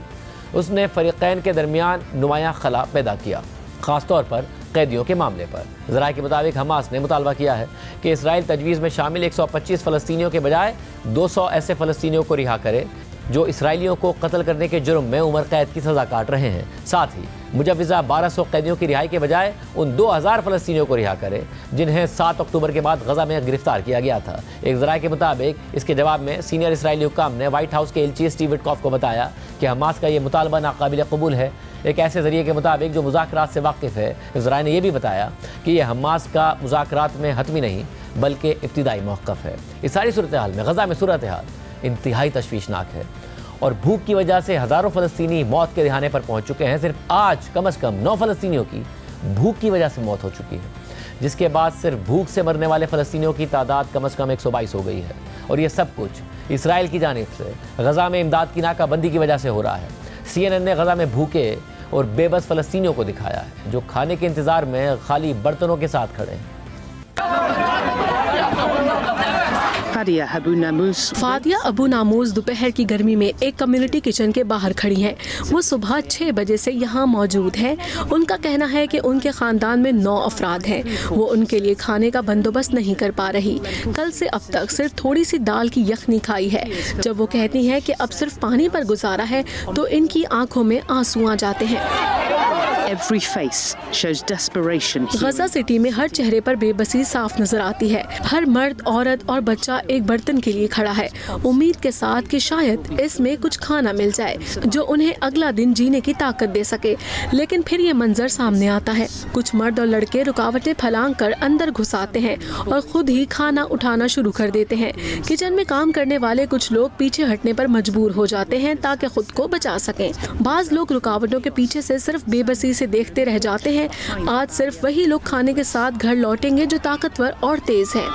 उसने फ़रीक़ैन के दरमियान नुमायाँ खला पैदा किया, ख़ासतौर पर कैदियों के मामले पर। ज़राए के मुताबिक हमास ने मुतालबा किया है कि इसराइल तजवीज़ में शामिल 125 फ़लस्तीनियों के बजाय 200 ऐसे फ़लस्तीनियों को रिहा करे जो इसराइलियों को कत्ल करने के जुर्म में उम्र कैद की सज़ा काट रहे हैं। साथ ही मुजव्वज़ा 1200 कैदियों की रिहाई के बजाय उन 2000 फ़लस्तीनियों को रिहा करे जिन्हें 7 अक्टूबर के बाद गजा में गिरफ्तार किया गया था। एक ज़राए के मुताबिक इसके जवाब में सीनियर इसराइली हुक्काम ने व्हाइट हाउस के एलची स्टीव विटकॉफ को बताया कि हमास का ये मुतालबा नाकाबिल कबूल है। एक ऐसे ज़रिए के मुताबिक जो मुज़ाकरात से वाकिफ़ है, ज़राए ने यह भी बताया कि यह हमास का मुज़ाकरात में हतमी नहीं बल्कि इब्तिदाई मौक़िफ़ है। इस सारी सूरत हाल में गजा में सूरत हाल इंतहाई तशवीशनाक है और भूख की वजह से हज़ारों फ़लस्तीनी मौत के रिहाने पर पहुँच चुके हैं। सिर्फ आज कम अज़ कम 9 फ़लस्तीनियों की भूख की वजह से मौत हो चुकी है, जिसके बाद सिर्फ भूख से मरने वाले फ़लस्तीनियों की तादाद कम अज़ कम 122 हो गई है। और ये सब कुछ इसराइल की जानिब से गजा में इमदाद की नाकाबंदी की वजह से हो रहा है। CNN ने गजा में भूखे और बेबस फ़लस्तीनियों को दिखाया है जो खाने के इंतज़ार में खाली बर्तनों के साथ खड़े हैं। फादिया अबू नामूस दोपहर की गर्मी में एक कम्युनिटी किचन के बाहर खड़ी हैं। वो सुबह 6 बजे से यहाँ मौजूद हैं। उनका कहना है कि उनके ख़ानदान में 9 अफराद हैं। वो उनके लिए खाने का बंदोबस्त नहीं कर पा रही। कल से अब तक सिर्फ थोड़ी सी दाल की यखनी खाई है। जब वो कहती हैं कि अब सिर्फ पानी पर गुजारा है तो इनकी आंखों में आंसू आ जाते हैं। गजा सिटी में हर चेहरे पर बेबसी साफ नजर आती है। हर मर्द, औरत और बच्चा एक बर्तन के लिए खड़ा है, उम्मीद के साथ कि शायद इसमें कुछ खाना मिल जाए जो उन्हें अगला दिन जीने की ताकत दे सके। लेकिन फिर ये मंजर सामने आता है। कुछ मर्द और लड़के रुकावटें फलांग कर अंदर घुस आते हैं और खुद ही खाना उठाना शुरू कर देते हैं। किचन में काम करने वाले कुछ लोग पीछे हटने पर मजबूर हो जाते हैं ताकि खुद को बचा सकें। बाज लोग रुकावटों के पीछे से सिर्फ बेबसी से देखते रह जाते हैं। आज सिर्फ वही लोग खाने के साथ घर लौटेंगे जो ताकतवर और तेज हैं।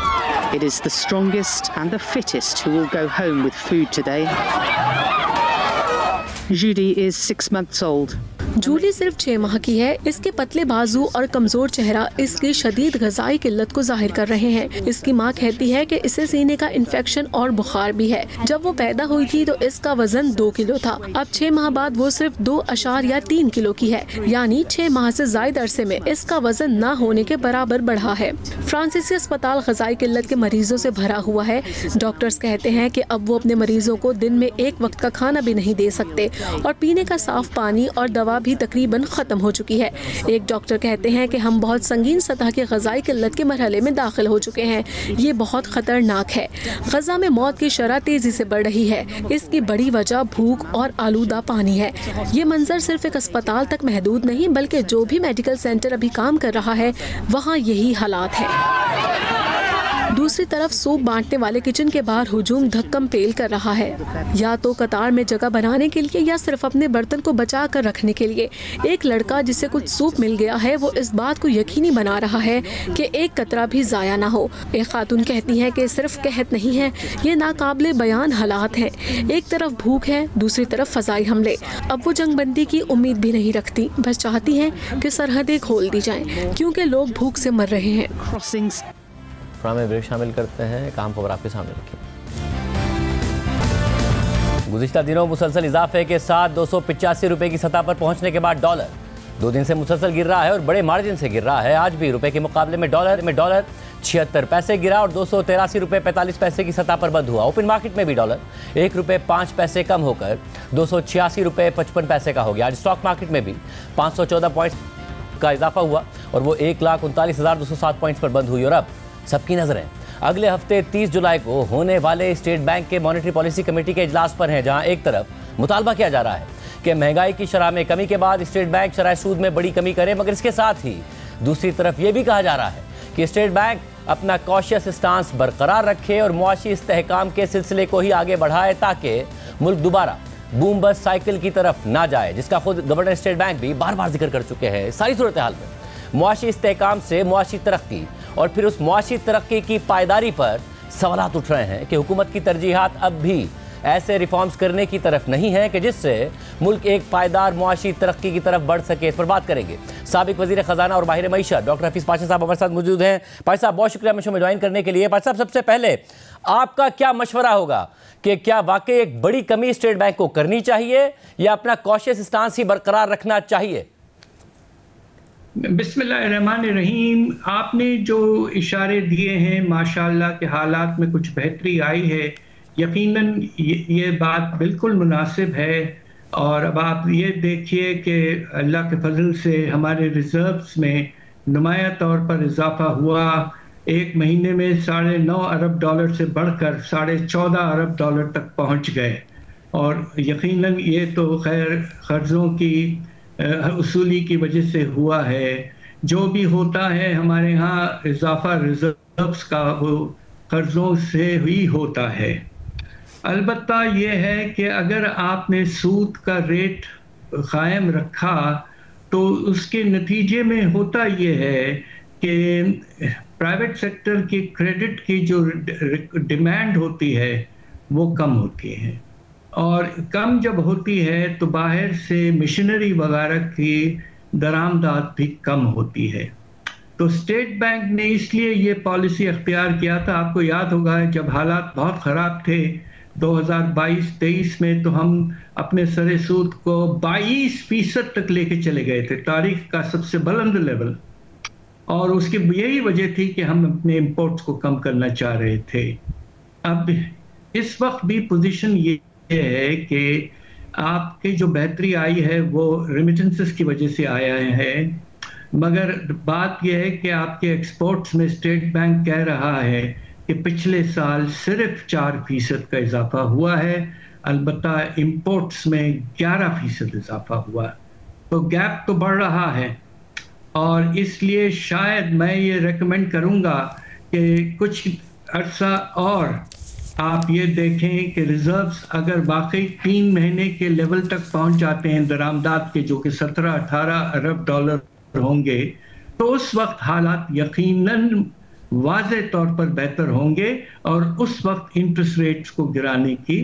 It is the strongest and the fittest who will go home with food today. Judy is 6 months old. Jully सिर्फ 6 माह की है। इसके पतले बाजू और कमजोर चेहरा इसकी शदीद ग़िज़ाई किल्लत को जाहिर कर रहे हैं। इसकी मां कहती है कि इसे सीने का इन्फेक्शन और बुखार भी है। जब वो पैदा हुई थी तो इसका वजन 2 किलो था। अब 6 माह बाद वो सिर्फ 2.3 किलो की है, यानी 6 माह से ज़ायद अरसे में इसका वजन न होने के बराबर बढ़ा है। फ्रांसीसी अस्पताल ग़िज़ाई किल्लत के मरीजों से भरा हुआ है। डॉक्टर्स कहते हैं कि अब वो अपने मरीजों को दिन में एक वक्त का खाना भी नहीं दे सकते और पीने का साफ पानी और दवा भी तकरीबन खत्म हो चुकी है। एक डॉक्टर कहते हैं कि हम बहुत संगीन सतह की ग़िज़ाई किल्लत के मरहले में दाखिल हो चुके हैं। ये बहुत खतरनाक है। गजा में मौत की शरह तेजी से बढ़ रही है। इसकी बड़ी वजह भूख और आलूदा पानी है। ये मंजर सिर्फ एक अस्पताल तक महदूद नहीं, बल्कि जो भी मेडिकल सेंटर अभी काम कर रहा है वहाँ यही हालात है। दूसरी तरफ सूप बांटने वाले किचन के बाहर हुजूम धक्कम पेल कर रहा है, या तो कतार में जगह बनाने के लिए या सिर्फ अपने बर्तन को बचा कर रखने के लिए। एक लड़का जिसे कुछ सूप मिल गया है वो इस बात को यकीनी बना रहा है कि एक कतरा भी जाया ना हो। एक खातून कहती है कि सिर्फ कहत नहीं है, ये नाकाबिले बयान हालात हैं। एक तरफ भूख है, दूसरी तरफ फजाई हमले। अब वो जंगबंदी की उम्मीद भी नहीं रखती, बस चाहती हैं कि सरहदें खोल दी जाएं, क्योंकि लोग भूख से मर रहे हैं। में ब्रेक शामिल करते हैं, एक अहम खबर आपके सामने रखी। गुज़िश्ता दिनों मुसलसल इजाफे के साथ 285 रुपए की सतह पर पहुंचने के बाद डॉलर 2 दिन से मुसलसल गिर रहा है और बड़े मार्जिन से गिर रहा है। आज भी रुपए के मुकाबले में डॉलर 76 पैसे गिरा और 283 रुपए 45 पैसे की सतह पर बंद हुआ। ओपन मार्केट में भी डॉलर 1 रुपए 5 पैसे कम होकर 286 रुपए 55 पैसे का हो गया। आज स्टॉक मार्केट में भी 514 पॉइंट्स का इजाफा हुआ और वो 1,39,207 पॉइंट्स पर बंद हुई। और अब सबकी नजरें अगले हफ्ते 30 जुलाई को होने वाले स्टेट बैंक के मॉनेटरी पॉलिसी कमेटी के इजलास पर हैं, जहां एक तरफ मुतालबा किया जा रहा है कि महंगाई की शरह में कमी के बाद स्टेट बैंक शरह सूद में बड़ी कमी करे, मगर इसके साथ ही दूसरी तरफ यह भी कहा जा रहा है कि स्टेट बैंक अपना कॉशियस स्टांस बरकरार रखे और मुआशी इस्तेहकाम के सिलसिले को ही आगे बढ़ाए, ताकि मुल्क दोबारा बूम बस्ट साइकिल की तरफ ना जाए, जिसका खुद गवर्नर स्टेट बैंक भी बार बार जिक्र कर चुके हैं। सारी सूरत हाल में मुआशी इस्तेहकाम से मुआशी तरक्की और फिर उस मुआशी तरक्की की पायदारी पर सवालात उठ रहे हैं कि हुकूमत की तरजीहात अब भी ऐसे रिफॉर्म्स करने की तरफ नहीं है कि जिससे मुल्क एक पायदार मुआशी तरक्की की तरफ बढ़ सके। इस पर बात करेंगे साबिक वजीर ख़जाना और माहिर मईशत डॉक्टर हफीज़ पाशा साहब हमारे साथ मौजूद हैं। पाशा साहब, बहुत शुक्रिया हमें ज्वाइन करने के लिए। पाशा साहब, सबसे पहले आपका क्या मशवरा होगा कि क्या वाकई एक बड़ी कमी स्टेट बैंक को करनी चाहिए या अपना कॉशियस स्टांस ही बरकरार रखना चाहिए? बिस्मिल्लाहिर्रहमानिर्रहीम। आपने जो इशारे दिए हैं, माशाअल्लाह के हालात में कुछ बेहतरी आई है। यकीनन ये बात बिल्कुल मुनासिब है। और अब आप ये देखिए कि अल्लाह के फजल से हमारे रिजर्व्स में नुमाया तौर पर इजाफा हुआ। एक महीने में $9.5 अरब से बढ़कर $14.5 अरब तक पहुंच गए। और यकीनन ये तो खैर कर्ज़ों की उसूली की वजह से हुआ है। जो भी होता है हमारे यहाँ इजाफा रिजर्व्स का वो कर्ज़ों से ही होता है। अलबत्ता ये है कि अगर आपने सूद का रेट कायम रखा तो उसके नतीजे में होता ये है कि प्राइवेट सेक्टर की क्रेडिट की जो डिमांड होती है वो कम होती है, और कम जब होती है तो बाहर से मशीनरी वगैरह की दरामदात भी कम होती है। तो स्टेट बैंक ने इसलिए ये पॉलिसी अख्तियार किया था। आपको याद होगा जब हालात बहुत ख़राब थे 2022-23 में, तो हम अपने सरे सूद को 22% तक लेके चले गए थे, तारीख का सबसे बुलंद लेवल। और उसकी यही वजह थी कि हम अपने इंपोर्ट्स को कम करना चाह रहे थे। अब इस वक्त भी पोजीशन ये है कि आपकी जो बेहतरी आई है वो रेमिटेंसेस की वजह से आया है, मगर बात यह है कि आपके एक्सपोर्ट्स में स्टेट बैंक कह रहा है कि पिछले साल सिर्फ 4% का इजाफा हुआ है, अलबत्ता इंपोर्ट्स में 11% इजाफा हुआ। तो गैप तो बढ़ रहा है, और इसलिए शायद मैं ये रेकमेंड करूँगा कि कुछ अर्सा और आप ये देखें कि रिजर्व्स अगर वाकई 3 महीने के लेवल तक पहुंच जाते हैं दरामदात के, जो कि 17-18 अरब डॉलर होंगे, तो उस वक्त हालात यकीनन वाज़े तौर पर बेहतर होंगे और उस वक्त इंटरेस्ट रेट्स को गिराने की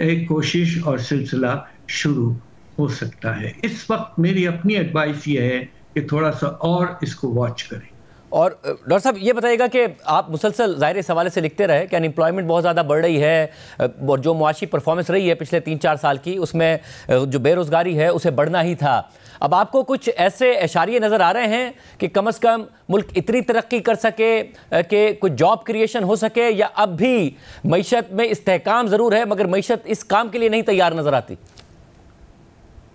एक कोशिश और सिलसिला शुरू हो सकता है। इस वक्त मेरी अपनी एडवाइस ये है कि थोड़ा सा और इसको वॉच करें। और डॉक्टर साहब ये बताइएगा कि आप मुसलसल ज़ाहिर इस हवाले से लिखते रहे कि अनएम्प्लॉयमेंट बहुत ज़्यादा बढ़ रही है और जो मुआशी परफॉर्मेंस रही है पिछले 3-4 साल की, उसमें जो बेरोज़गारी है उसे बढ़ना ही था। अब आपको कुछ ऐसे इशारे नज़र आ रहे हैं कि कम से कम मुल्क इतनी तरक्की कर सके कि कुछ जॉब क्रिएशन हो सके, या अब भी मईशत में इस्तेहकाम ज़रूर है मगर मईशत इस काम के लिए नहीं तैयार नज़र आती?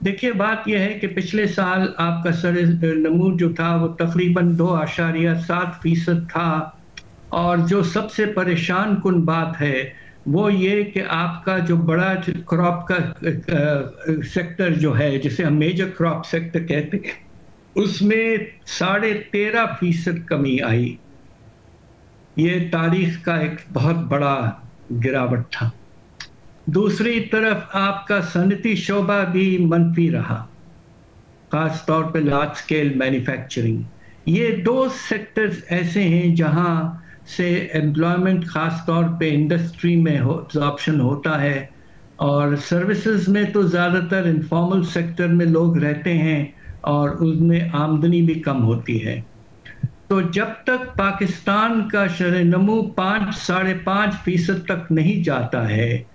देखिए, बात यह है कि पिछले साल आपका सर-ए-नमू जो था वो तकरीबन 2.7% था, और जो सबसे परेशान कुन बात है वो ये कि आपका जो बड़ा क्रॉप का सेक्टर जो है, जिसे हम मेजर क्रॉप सेक्टर कहते हैं, उसमें 13.5% कमी आई। ये तारीख का एक बहुत बड़ा गिरावट था। दूसरी तरफ आपका सनती शोबा भी मनफी रहा, खास तौर पे लार्ज स्केल मैन्युफैक्चरिंग। ये 2 सेक्टर्स ऐसे हैं जहां से एम्प्लॉयमेंट खास तौर पे इंडस्ट्री में ऑप्शन होता है, और सर्विसेज में तो ज़्यादातर इनफॉर्मल सेक्टर में लोग रहते हैं और उसमें आमदनी भी कम होती है। तो जब तक पाकिस्तान का शरह-ए-नमू 5-5.5% तक नहीं जाता है,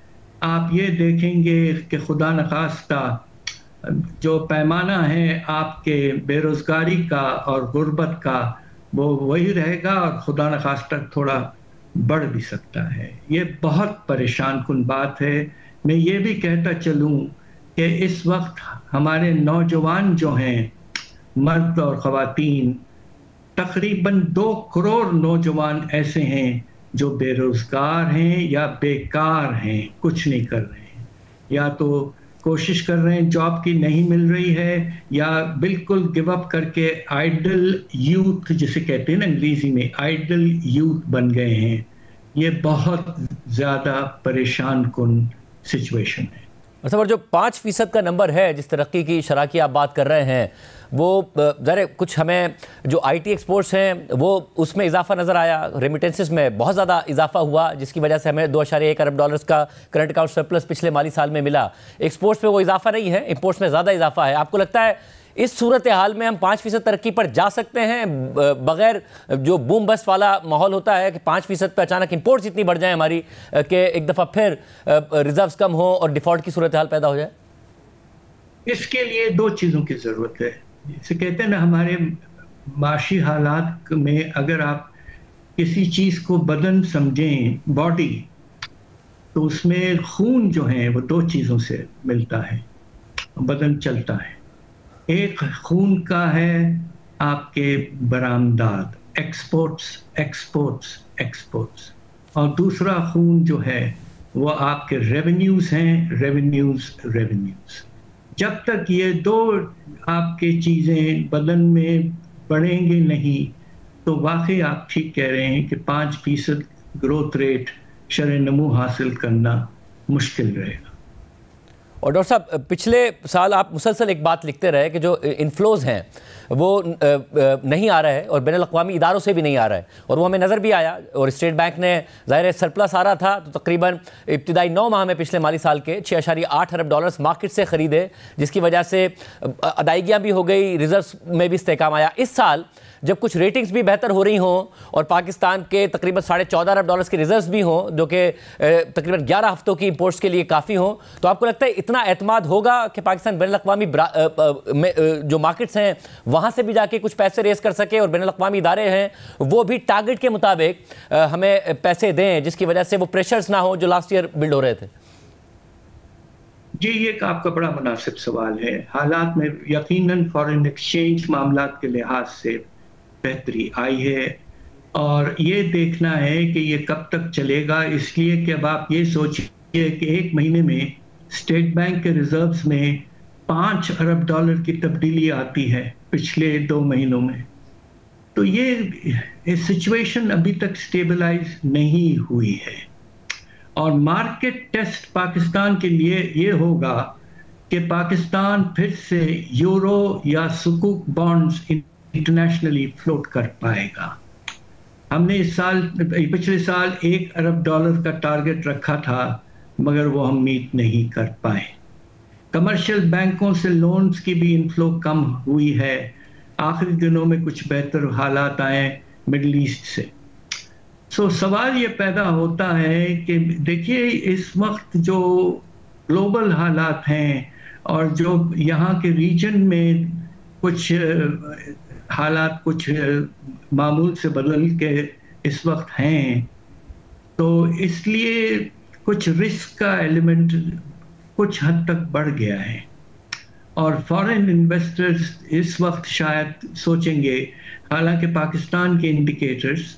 आप ये देखेंगे कि खुदा न खास्ता जो पैमाना है आपके बेरोज़गारी का और गुर्बत का, वो वही रहेगा और खुदा न खास्ता थोड़ा बढ़ भी सकता है। ये बहुत परेशान कुन बात है। मैं ये भी कहता चलूँ कि इस वक्त हमारे नौजवान जो हैं, मर्द और ख़वातीन, तकरीबन 2 करोड़ नौजवान ऐसे हैं जो बेरोज़गार हैं या बेकार हैं, कुछ नहीं कर रहे हैं, या तो कोशिश कर रहे हैं, जॉब की नहीं मिल रही है, या बिल्कुल गिव अप करके आइडल यूथ जिसे कहते हैं ना अंग्रेजी में, आइडल यूथ बन गए हैं। ये बहुत ज़्यादा परेशान कुन सिचुएशन है। और जो 5% का नंबर है, जिस तरक्की की शरह की आप बात कर रहे हैं, वो ज़रा कुछ हमें जो आईटी एक्सपोर्ट्स हैं वो उसमें इजाफा नज़र आया, रेमिटेंसेस में बहुत ज़्यादा इजाफा हुआ, जिसकी वजह से हमें 2.1 अरब डॉलर्स का करंट अकाउंट सरप्लस पिछले माली साल में मिला। एक्सपोर्ट्स में वो इजाफा नहीं है, इंपोर्ट्स में ज़्यादा इजाफा है। आपको लगता है इस सूरत हाल में हम 5% तरक्की पर जा सकते हैं बगैर जो बूम बस्ट वाला माहौल होता है कि 5% पे अचानक इंपोर्ट्स इतनी बढ़ जाए हमारी कि एक दफ़ा फिर रिजर्व्स कम हो और डिफ़ॉल्ट की सूरत हाल पैदा हो जाए? इसके लिए 2 चीज़ों की ज़रूरत है। इसे कहते हैं ना, हमारे माशी हालात में अगर आप किसी चीज़ को बदन समझें, बॉडी, तो उसमें खून जो है वो 2 चीज़ों से मिलता है, बदन चलता है। एक खून का है आपके बरामदात, एक्सपोर्ट्स, और दूसरा खून जो है वो आपके रेवेन्यूज़ हैं, रेवेन्यूज़। जब तक ये 2 आपके चीज़ें बदन में बढ़ेंगे नहीं, तो वाकई आप ठीक कह रहे हैं कि 5% ग्रोथ रेट शरह-ए-नमू हासिल करना मुश्किल रहेगा। और डॉक्टर साहब, पिछले साल आप मुसलसल एक बात लिखते रहे कि जो इन्फ्लोज़ हैं वो नहीं आ रहा है और बैनुल-अक़वामी इदारों से भी नहीं आ रहा है, और वो हमें नज़र भी आया। और स्टेट बैंक ने ज़ाहिर सरप्लस आ रहा था तो तकरीबन इब्तिदाई 9 माह में पिछले माली साल के 6.8 अरब डॉलर्स मार्केट से ख़रीदे, जिसकी वजह से अदायगियाँ भी हो गई, रिजर्व में भी इस्तेहकाम आया। इस साल जब कुछ रेटिंग्स भी बेहतर हो रही हों और पाकिस्तान के तकरीबन 14.5 अरब डॉलर्स के रिजर्व्स भी हों, जो कि तकरीबन 11 हफ्तों की इंपोर्ट्स के लिए काफ़ी हों, तो आपको लगता है इतना एतमाद होगा कि पाकिस्तान बैनुल-अक़वामी जो मार्केट्स हैं वहाँ से भी जाके कुछ पैसे रेस कर सके, और बैनुल-अक़वामी इदारे हैं वो भी टारगेट के मुताबिक हमें पैसे दें, जिसकी वजह से वो प्रेशर्स ना हो जो लास्ट ईयर बिल्ड हो रहे थे? जी, ये आपका बड़ा मुनासिब सवाल है। हालात में यकीनन फॉरेन एक्सचेंज मामलात के लिहाज से बेहतरी आई है, और ये देखना है कि ये कब तक चलेगा। इसलिए कि अब आप ये सोचिए कि 1 महीने में स्टेट बैंक के रिजर्व्स में 5 अरब डॉलर की तब्दीली आती है पिछले 2 महीनों में। तो ये सिचुएशन अभी तक स्टेबलाइज नहीं हुई है, और मार्केट टेस्ट पाकिस्तान के लिए ये होगा कि पाकिस्तान फिर से यूरो या सुकूक बॉन्ड्स इंटरनेशनली फ्लोट कर पाएगा। हमने पिछले साल 1 अरब डॉलर का टारगेट रखा था, मगर वो हम मीट नहीं कर पाए। कमर्शियल बैंकों से लोन्स की भी इनफ्लो कम हुई है। आखिरी दिनों में कुछ बेहतर हालात आए मिडल ईस्ट से। सवाल ये पैदा होता है कि देखिए इस वक्त जो ग्लोबल हालात हैं और जो यहाँ के रीजन में कुछ हालात कुछ मामूल से बदल के इस वक्त हैं, तो इसलिए कुछ रिस्क का एलिमेंट कुछ हद तक बढ़ गया है और फॉरेन इन्वेस्टर्स इस वक्त शायद सोचेंगे, हालांकि पाकिस्तान के इंडिकेटर्स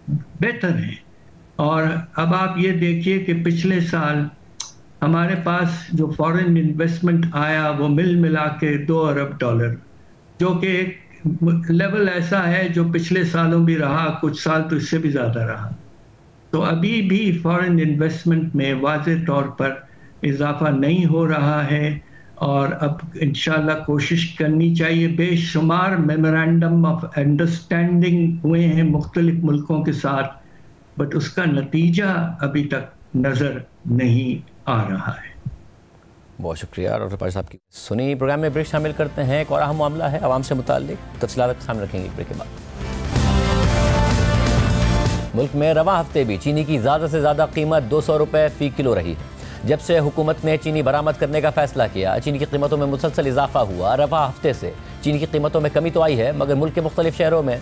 बेहतर हैं। और अब आप ये देखिए कि पिछले साल हमारे पास जो फॉरेन इन्वेस्टमेंट आया वो मिला के $2 अरब, जो कि एक लेवल ऐसा है जो पिछले सालों भी रहा, कुछ साल तो इससे भी ज़्यादा रहा। तो अभी भी फॉरेन इन्वेस्टमेंट में वाज़ेह तौर पर इजाफा नहीं हो रहा है और अब इंशाल्लाह कोशिश करनी चाहिए। बेशुमार मेमोरेंडम ऑफ अंडरस्टैंडिंग हुए हैं मुख्तलिफ मुल्कों के साथ, बट उसका नतीजा अभी तक नज़र नहीं आ रहा है। बहुत शुक्रिया डॉक्टर पारिक साहब की सुनी। प्रोग्राम में ब्रेक शामिल करते हैं। एक और अहम मामला है अवाम से मुताल्लिक, तफसीलात सामने रखेंगे ब्रेक के बाद। मुल्क में रवां हफ्ते भी चीनी की ज़्यादा से ज़्यादा कीमत 200 रुपये फ़ी किलो रही है। जब से हुकूमत ने चीनी बरामद करने का फैसला किया, चीनी की कीमतों में मुसलसल इजाफा हुआ। रवां हफ्ते से चीनी की कीमतों में कमी तो आई है, मगर मुल्क के मुख्तलिफ शहरों में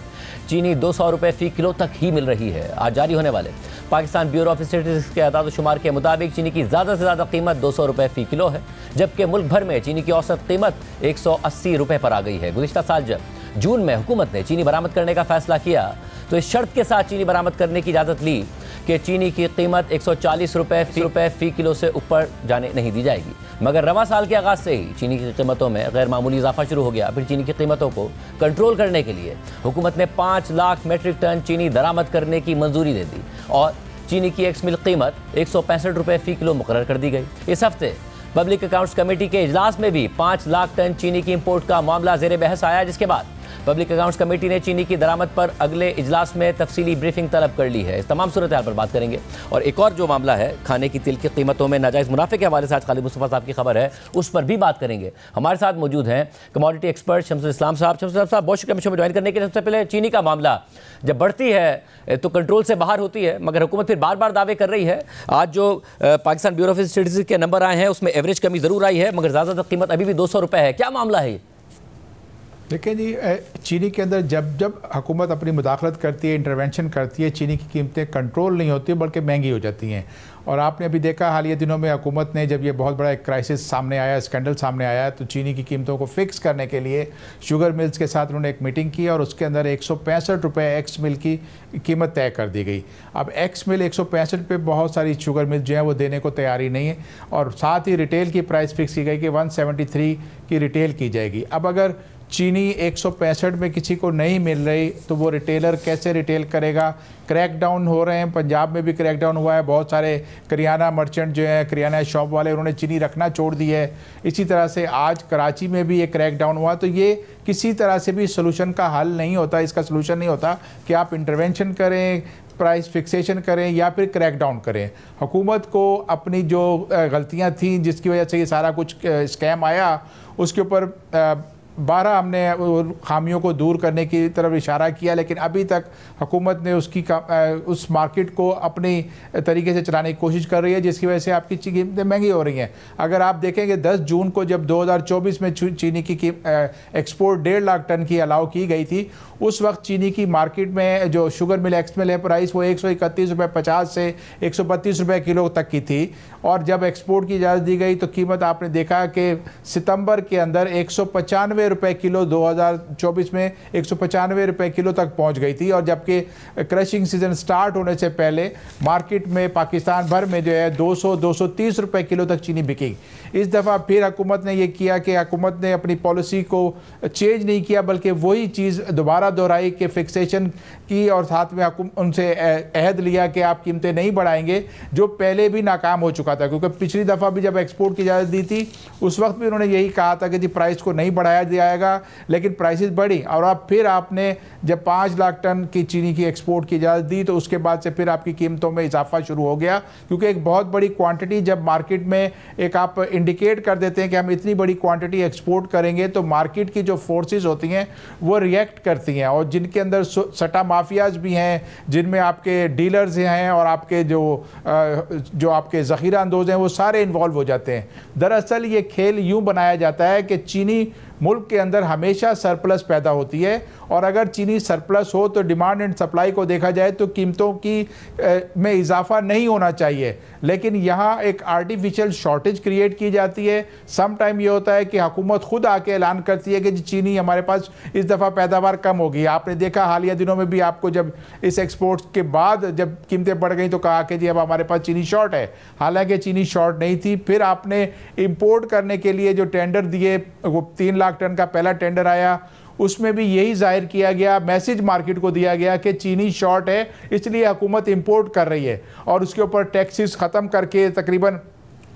चीनी 200 रुपये फ़ी किलो तक ही मिल रही है। आज जारी होने वाले पाकिस्तान ब्यूरो ऑफ स्टैटिस्टिक्स के अदाद शुमार के मुताबिक चीनी की ज़्यादा से ज़्यादा कीमत 200 रुपये फ़ी किलो है, जबकि मुल्क भर में चीनी की औसत कीमत 180 रुपये पर आ गई है। गुज़िश्ता साल जब जून में हुकूमत ने चीनी बरामद करने का फैसला किया तो इस शर्त के साथ चीनी बरामद करने की इजाज़त ली कि चीनी की कीमत 140 रुपये फ़ी किलो से ऊपर जाने नहीं दी जाएगी। मगर रवां साल के आगाज़ से ही चीनी की कीमतों में गैर मामूली इजाफा शुरू हो गया। फिर चीनी की कीमतों को कंट्रोल करने के लिए हुकूमत ने 5 लाख मेट्रिक टन चीनी दरामद करने की मंजूरी दे दी और चीनी की एक्स मिल कीमत 165 रुपये फ़ी किलो मुकर्रर कर दी गई। इस हफ्ते पब्लिक अकाउंट्स कमेटी के इजलास में भी 5 लाख टन चीनी की इंपोर्ट का मामला ज़ेर बहस आया, जिसके बाद पब्लिक अकाउंट्स कमेटी ने चीनी की दरामद पर अगले इजलास में तफसीली ब्रीफिंग तलब कर ली है। इस तमाम सूरत हाल पर बात करेंगे। और एक और जो मामला है खाने की तेल की कीमतों में नाजायज़ मुनाफे के हवाले से आज खालिद मुस्तफ़ा साहब की खबर है, उस पर भी बात करेंगे। हमारे साथ मौजूद हैं कमोडिटी एक्सपर्ट शम्सुल इस्लाम साहब। शम्सुल साहब बहुत शुक्रिया में ज्वाइन करने के लिए। सबसे पहले चीनी का मामला जब बढ़ती है तो कंट्रोल से बाहर होती है, मगर हुकूमत फिर बार बार दावे कर रही है। आज जो पाकिस्तान ब्यूरो ऑफ स्टैटिस्टिक्स के नंबर आए हैं उसमें एवरेज कमी ज़रूर आई है, मगर ज़्यादातर कीमत अभी भी 200 रुपये है। क्या मामला है? देखिए जी, चीनी के अंदर जब जब हुकूमत अपनी मुदाखलत करती है, इंटरवेंशन करती है, चीनी की कीमतें कंट्रोल नहीं होती बल्कि महंगी हो जाती हैं। और आपने अभी देखा हालिया दिनों में हुकूमत ने जब ये बहुत बड़ा एक क्राइसिस सामने आया, स्कैंडल सामने आया, तो चीनी की कीमतों को फिक्स करने के लिए शुगर मिल्स के साथ उन्होंने एक मीटिंग की और उसके अंदर 165 रुपये एक्स मिल की कीमत तय कर दी गई। अब एक्स मिल 165 रुपये बहुत सारी शुगर मिल जो है वो देने को तैयारी नहीं है और साथ ही रिटेल की प्राइस फिक्स की गई कि 173 की रिटेल की जाएगी। अब अगर चीनी 165 में किसी को नहीं मिल रही तो वो रिटेलर कैसे रिटेल करेगा? क्रैकडाउन हो रहे हैं, पंजाब में भी क्रैकडाउन हुआ है। बहुत सारे करियाना मर्चेंट जो है, करियाना शॉप वाले, उन्होंने चीनी रखना छोड़ दी है। इसी तरह से आज कराची में भी एक क्रैकडाउन हुआ। तो ये किसी तरह से भी सोल्यूशन का हल नहीं होता, इसका सोल्यूशन नहीं होता कि आप इंटरवेंशन करें, प्राइस फिक्सेशन करें या फिर क्रैकडाउन करें। हुकूमत को अपनी जो गलतियाँ थी जिसकी वजह से ये सारा कुछ स्कैम आया, उसके ऊपर 12 हमने खामियों को दूर करने की तरफ इशारा किया, लेकिन अभी तक हुकूमत ने उस मार्केट को अपनी तरीके से चलाने की कोशिश कर रही है, जिसकी वजह से आपकी कीमतें महंगी हो रही हैं। अगर आप देखेंगे 10 जून को जब 2024 में चीनी की एक्सपोर्ट 1.5 लाख टन की अलाउ की गई थी, उस वक्त चीनी की मार्केट में जो शुगर मिल एक्स मिल है प्राइस वो 131 रुपये 50 से 132 रुपये किलो तक की थी। और जब एक्सपोर्ट की इजाज़त दी गई तो कीमत आपने देखा कि सितंबर के अंदर 195 रुपये किलो 2024 में 195 रुपये किलो तक पहुंच गई थी। और जबकि क्रशिंग सीजन स्टार्ट होने से पहले मार्केट में पाकिस्तान भर में जो है 200-230 रुपये किलो तक चीनी बिकी। इस दफ़ा फिर हुकूमत ने यह किया कि हुकूमत ने अपनी पॉलिसी को चेंज नहीं किया, बल्कि वही चीज़ दोबारा दोहराई कि फिक्सेशन की और साथ में उनसे अहद लिया कि आप कीमतें नहीं बढ़ाएंगे, जो पहले भी नाकाम हो चुका था। क्योंकि पिछली दफ़ा भी जब एक्सपोर्ट की इजाज़त दी थी उस वक्त भी उन्होंने यही कहा था कि जी प्राइस को नहीं बढ़ाया आएगा, लेकिन प्राइसेस बढ़ी और अब फिर आपने जब 5 लाख टन की चीनी की एक्सपोर्ट की इजाज़त दी तो उसके बाद से फिर आपकी कीमतों में इजाफा शुरू हो गया, क्योंकि एक बहुत बड़ी क्वांटिटी जब मार्केट में एक आप इंडिकेट कर देते हैं कि हम इतनी बड़ी क्वांटिटी एक्सपोर्ट करेंगे तो मार्केट की जो फोर्सेस होती हैं वो रिएक्ट करती हैं, और जिनके अंदर सट्टा माफियाज भी हैं, जिनमें आपके डीलर्स हैं और आपके जो आपके ज़ख़ीरा अंदोज़ हैं वो सारे इन्वॉल्व हो जाते हैं। दरअसल ये खेल यूँ बनाया जाता है कि चीनी मुल्क के अंदर हमेशा सरप्लस पैदा होती है, और अगर चीनी सरप्लस हो तो डिमांड एंड सप्लाई को देखा जाए तो कीमतों की में इजाफा नहीं होना चाहिए, लेकिन यहाँ एक आर्टिफिशियल शॉर्टेज क्रिएट की जाती है। सम टाइम ये होता है कि हुकूमत खुद आके ऐलान करती है कि चीनी हमारे पास इस दफ़ा पैदावार कम होगी। आपने देखा हालिया दिनों में भी आपको जब इस एक्सपोर्ट के बाद जब कीमतें बढ़ गई तो कहा कि जी अब हमारे पास चीनी शॉर्ट है, हालांकि चीनी शॉर्ट नहीं थी। फिर आपने इम्पोर्ट करने के लिए जो टेंडर दिए, वो 3 लाख टन का पहला टेंडर आया, उसमें भी यही जाहिर किया गया, मैसेज मार्केट को दिया गया कि चीनी शॉर्ट है इसलिए हुकूमत इंपोर्ट कर रही है, और उसके ऊपर टैक्सेस ख़त्म करके तकरीबन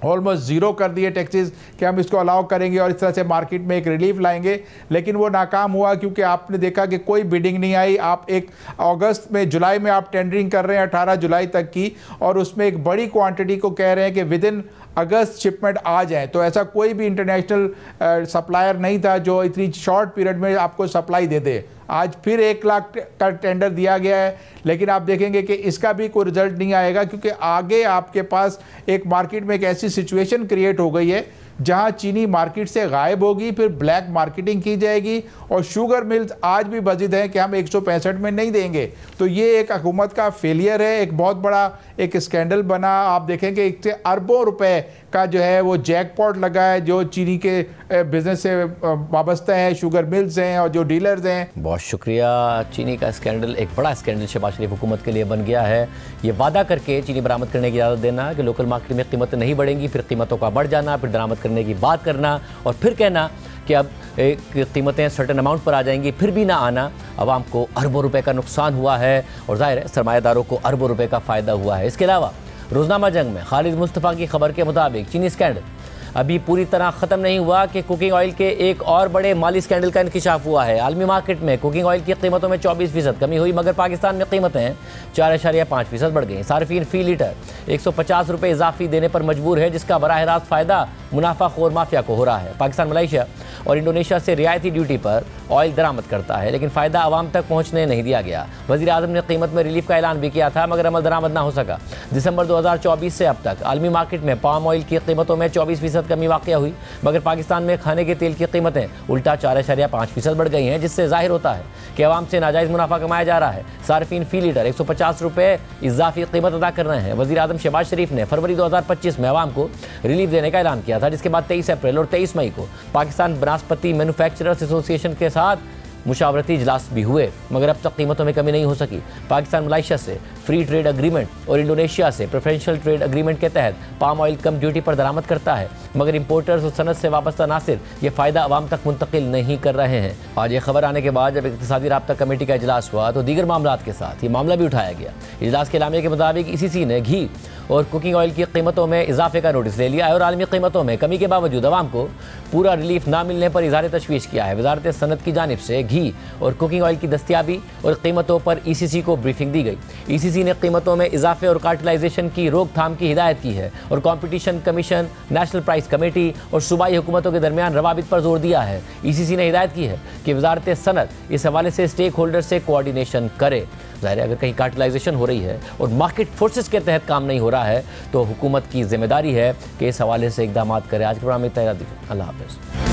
ऑलमोस्ट ज़ीरो कर दिए टैक्सेस कि हम इसको अलाउ करेंगे और इस तरह से मार्केट में एक रिलीफ लाएंगे। लेकिन वो नाकाम हुआ क्योंकि आपने देखा कि कोई बिडिंग नहीं आई। आप 1 अगस्त में, जुलाई में आप टेंडरिंग कर रहे हैं 18 जुलाई तक की, और उसमें एक बड़ी क्वांटिटी को कह रहे हैं कि विद इन अगस्त शिपमेंट आ जाए। तो ऐसा कोई भी इंटरनेशनल सप्लायर नहीं था जो इतनी शॉर्ट पीरियड में आपको सप्लाई दे दे। आज फिर 1 लाख का टेंडर दिया गया है, लेकिन आप देखेंगे कि इसका भी कोई रिजल्ट नहीं आएगा, क्योंकि आगे आपके पास एक मार्केट में एक ऐसी सिचुएशन क्रिएट हो गई है जहां चीनी मार्केट से गायब होगी, फिर ब्लैक मार्केटिंग की जाएगी, और शुगर मिल्स आज भी बजिद हैं कि हम 165 में नहीं देंगे। तो ये एक हुकूमत का फेलियर है, एक बहुत बड़ा एक स्कैंडल बना। आप देखेंगे इससे अरबों रुपए का जो है वो जैकपॉट लगा है, जो चीनी के बिजनेस से वाबस्ता है, शुगर मिल्स हैं और जो डीलर्स हैं। बहुत शुक्रिया। चीनी का स्कैंडल एक बड़ा स्कैंडल शहबाज शरीफ हुकूमत के लिए बन गया है। ये वादा करके चीनी बरामद करने की इजाज़त देना कि लोकल मार्केट में कीमतें नहीं बढ़ेंगी, फिर कीमतों का बढ़ जाना, फिर दरामद करने की बात करना और फिर कहना कि अब कीमतें सर्टेन अमाउंट पर आ जाएंगी, फिर भी ना आना। आवाम को अरबों रुपए का नुकसान हुआ है और जाहिर है सरमायादारों को अरबों रुपए का फ़ायदा हुआ है। इसके अलावा रोज़नामा जंग में खालिद मुस्तफ़ा की खबर के मुताबिक चीनी स्कैंडल अभी पूरी तरह ख़त्म नहीं हुआ कि कुकिंग ऑयल के एक और बड़े माली स्कैंडल का इंकिशाफ हुआ है। आलमी मार्केट में कुकिंग ऑयल की कीमतों में 24% कमी हुई, मगर पाकिस्तान में कीमतें 4.5% बढ़ गई। सार्फिन फ़ी लीटर 150 रुपये इजाफी देने पर मजबूर है, जिसका बराह रास्त फ़ायदा मुनाफाखोर माफिया को हो रहा है। पाकिस्तान मलेशिया और इंडोनेशिया से रियायती ड्यूटी पर ऑयल दरामद करता है, लेकिन फ़ायदा आवाम तक पहुँचने नहीं दिया गया। वज़ीर आज़म ने कीमत में रिलीफ का ऐलान भी किया था, मगर अमल दरामद ना हो सका। दिसंबर 2024 से अब तक आलमी मार्केट में पाम ऑयल की कीमतों में 24% कमी वाक़या हुई, मगर पाकिस्तान में खाने के तेल की कीमतें उल्टा 4.5% बढ़ गई हैं, जिससे जाहिर होता है कि आवाम से नाजायज़ मुनाफा कमाया जा रहा है। सार्फिन फ़ी लीटर 150 रुपये इजाफी कीमत अदा कर रहे हैं। वज़ीर आज़म शहबाज शरीफ ने फरवरी 2025 में आवाम को रिलीफ देने का ऐलान किया था, जिसके बाद 23 अप्रैल और 23 मई को पाकिस्तान बनास्पति मैन्युफैक्चरर्स एसोसिएशन के साथ मुशावरती इजलास भी हुए, मगर अब तक कीमतों में कमी नहीं हो सकी। पाकिस्तान मलेशिया से फ्री ट्रेड एग्रीमेंट और इंडोनेशिया से प्रेफरेंशियल ट्रेड एग्रीमेंट के तहत पाम ऑयल कम ड्यूटी पर दरामद करता है, मगर इंपोर्टर्स और सनत से वाबस्ता नासिर ये फ़ायदा आवाम तक मुंतकिल नहीं कर रहे हैं। आज ये खबर आने के बाद जब इक़्तिसादी राब्ता कमेटी का इजलास हुआ तो दीगर मामलात के साथ ये मामला भी उठाया गया। इजलास के एलामिया के मुताबिक ईसीसी ने घी और कुकिंग ऑयल की कीमतों में इजाफे का नोटिस ले लिया है और आलमी कीमतों में कमी के बावजूद आवाम को पूरा रिलीफ ना मिलने पर इज़हार तशवीश किया है। वजारत सनत की जानिब से घी और कुकिंग ऑयल की दस्तियाबी और कीमतों पर ईसीसी को ब्रीफिंग दी गई। ईसीसी ने कीमतों में इजाफे और कार्टेलाइजेशन की रोकथाम की हिदायत की है और competition commission, national price committee और सूबाई हुकूमतों के दरमियान रवाबित पर जोर दिया है। ईसीसी ने हिदायत की है कि वजारत सनत इस हवाले से स्टेक होल्डर से कोऑर्डिनेशन करे। ज़ाहिर है अगर कहीं कार्टेलाइजेशन हो रही है और मार्केट फोर्सेस के तहत काम नहीं हो रहा है तो हुकूमत की जिम्मेदारी है कि इस हवाले से इकदाम करे। आज के प्रोग्राम में इतना ही। अल्लाह हाफ़िज़।